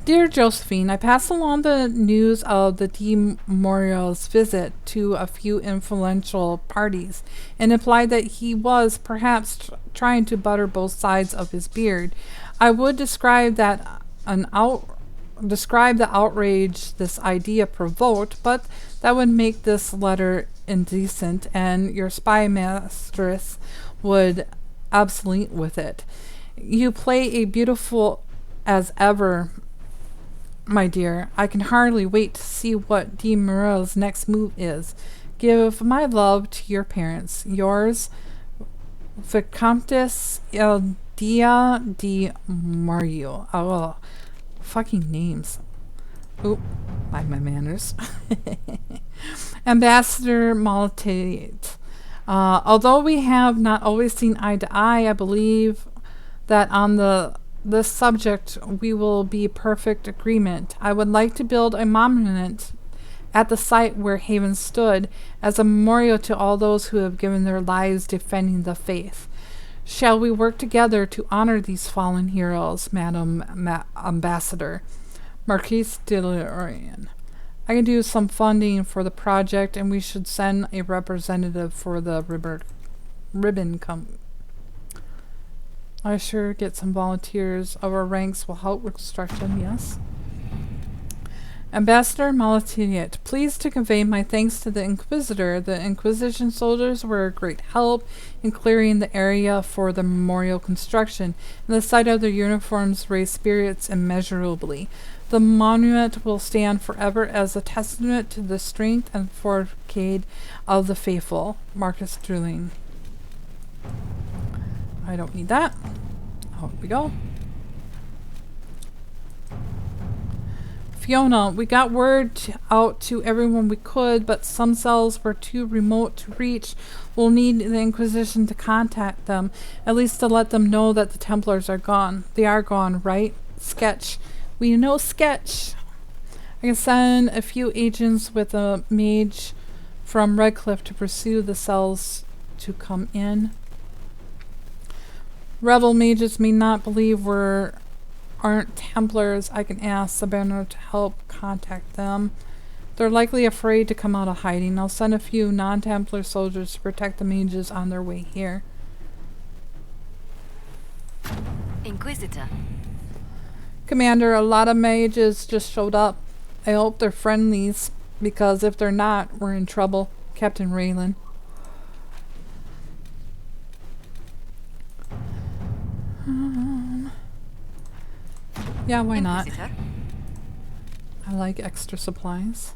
Dear Josephine, I pass along the news of the de Morio's visit to a few influential parties and implied that he was perhaps trying to butter both sides of his beard. I would describe the outrage this idea provoked, but that would make this letter indecent, and your spy mistress would obsolete with it. You play a beautiful as ever, my dear. I can hardly wait to see what de Morio's next move is. Give my love to your parents. Yours, Vicomtesse Eldia de Morio. Oh, fucking names. Oop, mind my manners. Ambassador Maltate. Although we have not always seen eye to eye, I believe that on this subject we will be perfect agreement. I would like to build a monument at the site where Haven stood as a memorial to all those who have given their lives defending the faith. Shall we work together to honor these fallen heroes, Madam Ambassador? Marquise de Lorraine. I can do some funding for the project, and we should send a representative for the ribbon I sure get some volunteers of our ranks will help with construction, yes. Ambassador Malatiniet, pleased to convey my thanks to the Inquisitor. The Inquisition soldiers were a great help in clearing the area for the memorial construction, and the sight of their uniforms raised spirits immeasurably. The monument will stand forever as a testament to the strength and fortitude of the faithful. Marcus Drilling. I don't need that. Out we go. Fiona, we got word out to everyone we could, but some cells were too remote to reach. We'll need the Inquisition to contact them, at least to let them know that the Templars are gone. They are gone, right? Sketch. We know Sketch. I can send a few agents with a mage from Redcliffe to pursue the cells to come in. Rebel mages may not believe aren't Templars. I can ask Sabino to help contact them. They're likely afraid to come out of hiding. I'll send a few non-Templar soldiers to protect the mages on their way here. Inquisitor. Commander, a lot of mages just showed up. I hope they're friendlies, because if they're not, we're in trouble. Captain Raylan. Yeah, why not? I like extra supplies.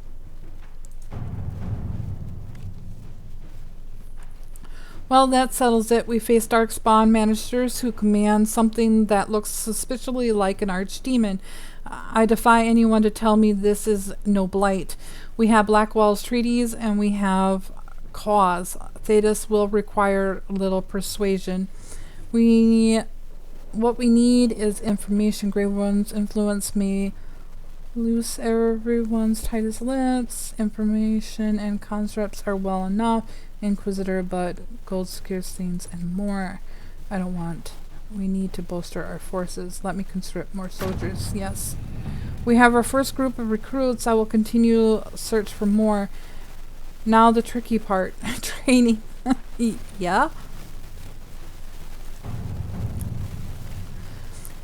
Well, that settles it. We face Darkspawn managers who command something that looks suspiciously like an archdemon. I defy anyone to tell me this is no blight. We have Blackwall's treaties and we have cause. Thetis will require little persuasion. What we need is information. Grey One's influence may loose everyone's tightest lips. Information and concepts are well enough. Inquisitor, but gold scarcines and more. I don't want. We need to bolster our forces. Let me conscript more soldiers. Yes. We have our first group of recruits. I will continue search for more. Now the tricky part. Training. Yeah?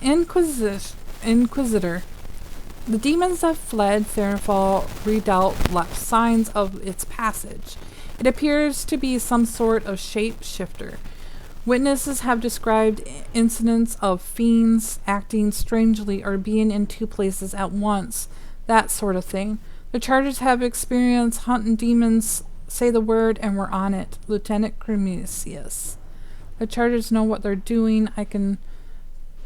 Inquisitor. The demons that fled Fairfall redoubt left signs of its passage. It appears to be some sort of shapeshifter. Witnesses have described incidents of fiends acting strangely or being in two places at once, that sort of thing. The charges have experienced hunting demons. Say the word and we're on it. Lieutenant Cremisius. The charges know what they're doing. I can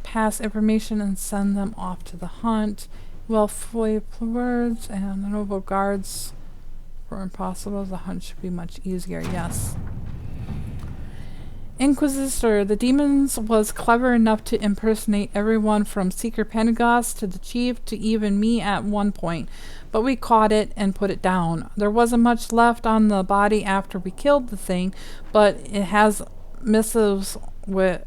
pass information and send them off to the hunt. Well, words and the noble guards were impossible. The hunt should be much easier. Yes. Inquisitor, the demons was clever enough to impersonate everyone from Seeker Pentecost to the chief to even me at one point, but we caught it and put it down. There wasn't much left on the body after we killed the thing, but it has missives with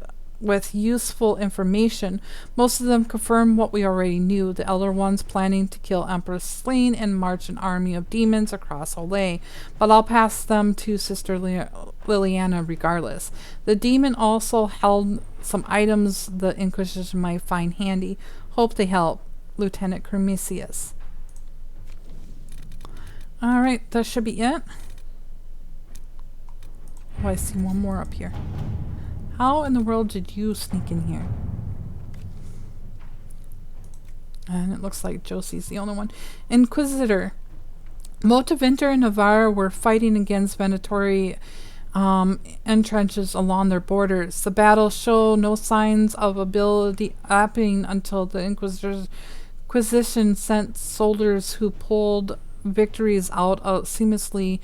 useful information. Most of them confirm what we already knew. The Elder One's planning to kill Empress Selene and march an army of demons across Olay, but I'll pass them to Sister Liliana regardless. The demon also held some items the Inquisition might find handy. Hope they help. Lieutenant Cremisius. Alright, that should be it. Oh, I see one more up here. How in the world did you sneak in here? And it looks like Josie's the only one. Inquisitor. Motivinter and Navarre were fighting against Venatori entrenches along their borders. The battles show no signs of ability happening until the Inquisition sent soldiers who pulled victories out of seamlessly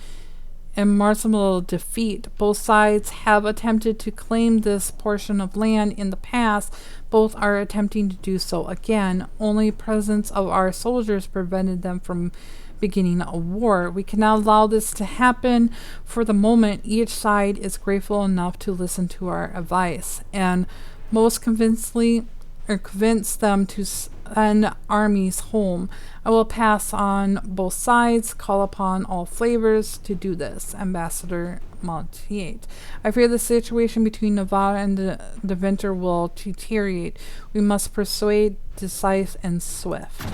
immersible defeat. Both sides have attempted to claim this portion of land in the past. Both are attempting to do so again. Only presence of our soldiers prevented them from beginning a war. We cannot allow this to happen for the moment. Each side is grateful enough to listen to our advice and most convincingly convince them to send armies home. I will pass on both sides, call upon all flavors to do this. Ambassador Montier. I fear the situation between Navarre and the Venter will deteriorate. We must persuade, decisive, and swift.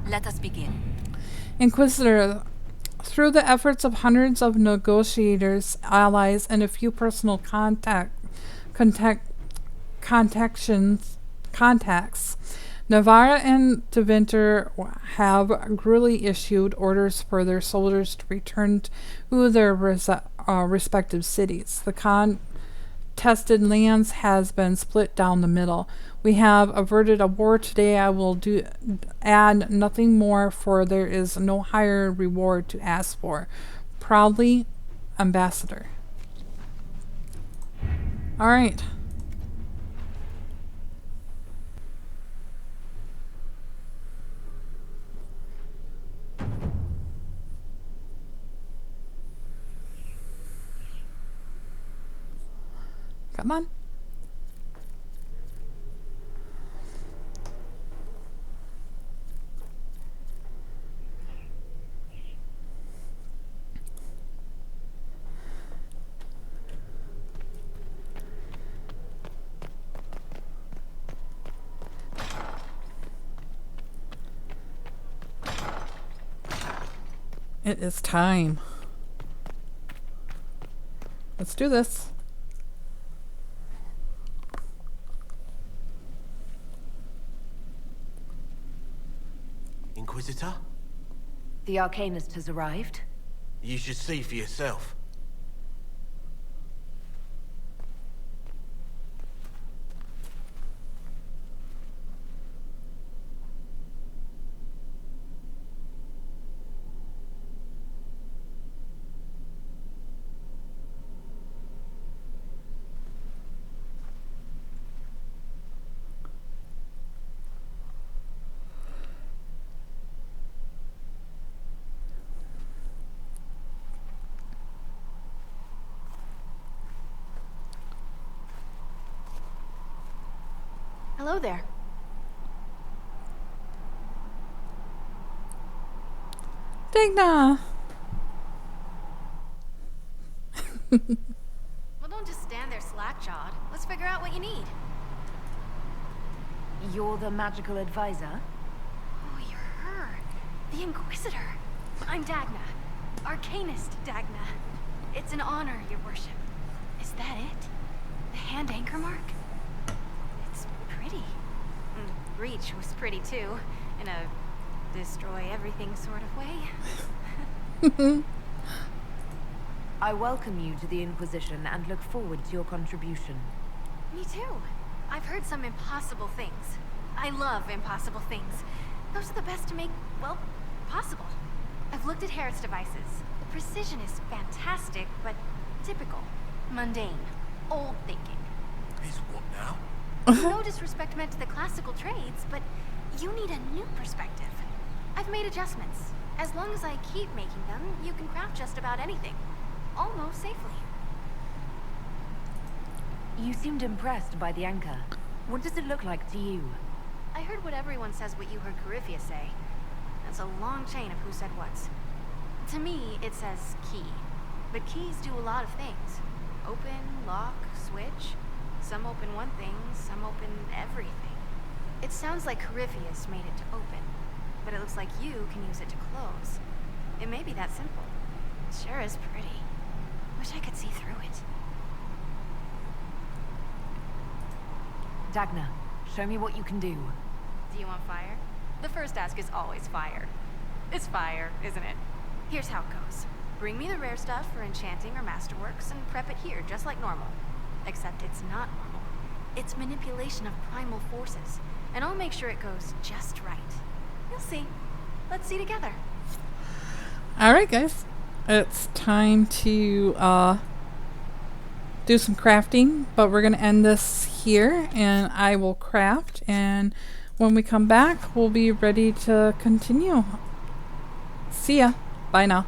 Let us begin. Inquisitor, through the efforts of hundreds of negotiators, allies, and a few personal contacts, Navarre and De Winter have gruely issued orders for their soldiers to return to their respective cities. The contested lands has been split down the middle. We have averted a war today. I will add nothing more, for there is no higher reward to ask for. Proudly, Ambassador. All right. Come on. It is time. Let's do this. Inquisitor? The Arcanist has arrived. You should see for yourself. Hello there. Dagna! Well, don't just stand there slack-jawed. Let's figure out what you need. You're the magical advisor? Oh, you're The Inquisitor. I'm Dagna. Arcanist Dagna. It's an honor, your worship. Is that it? The hand anchor mark? It's pretty. Reach was pretty too, in a destroy everything sort of way. I welcome you to the Inquisition and look forward to your contribution. Me too. I've heard some impossible things. I love impossible things. Those are the best to make, well, possible. I've looked at Harriet's devices. Precision is fantastic, but typical. Mundane. Old thinking. Is what now? No disrespect meant to the classical trades, but you need a new perspective. I've made adjustments. As long as I keep making them, you can craft just about anything. Almost safely. You seemed impressed by the anchor. What does it look like to you? I heard what everyone says what you heard Corypheus say. That's a long chain of who said what's. To me, it says key. But keys do a lot of things. Open, lock, switch. Some open one thing, some open everything. It sounds like Corypheus made it to open, but it looks like you can use it to close. It may be that simple. It sure is pretty. Wish I could see through it. Dagna, show me what you can do. Do you want fire? The first ask is always fire. It's fire, isn't it? Here's how it goes. Bring me the rare stuff for enchanting or masterworks and prep it here just like normal. Except it's not normal. It's manipulation of primal forces, and I'll make sure it goes just right. You'll see. Let's see together. Alright guys, it's time to do some crafting, but we're going to end this here, and I will craft, and when we come back, we'll be ready to continue. See ya. Bye now.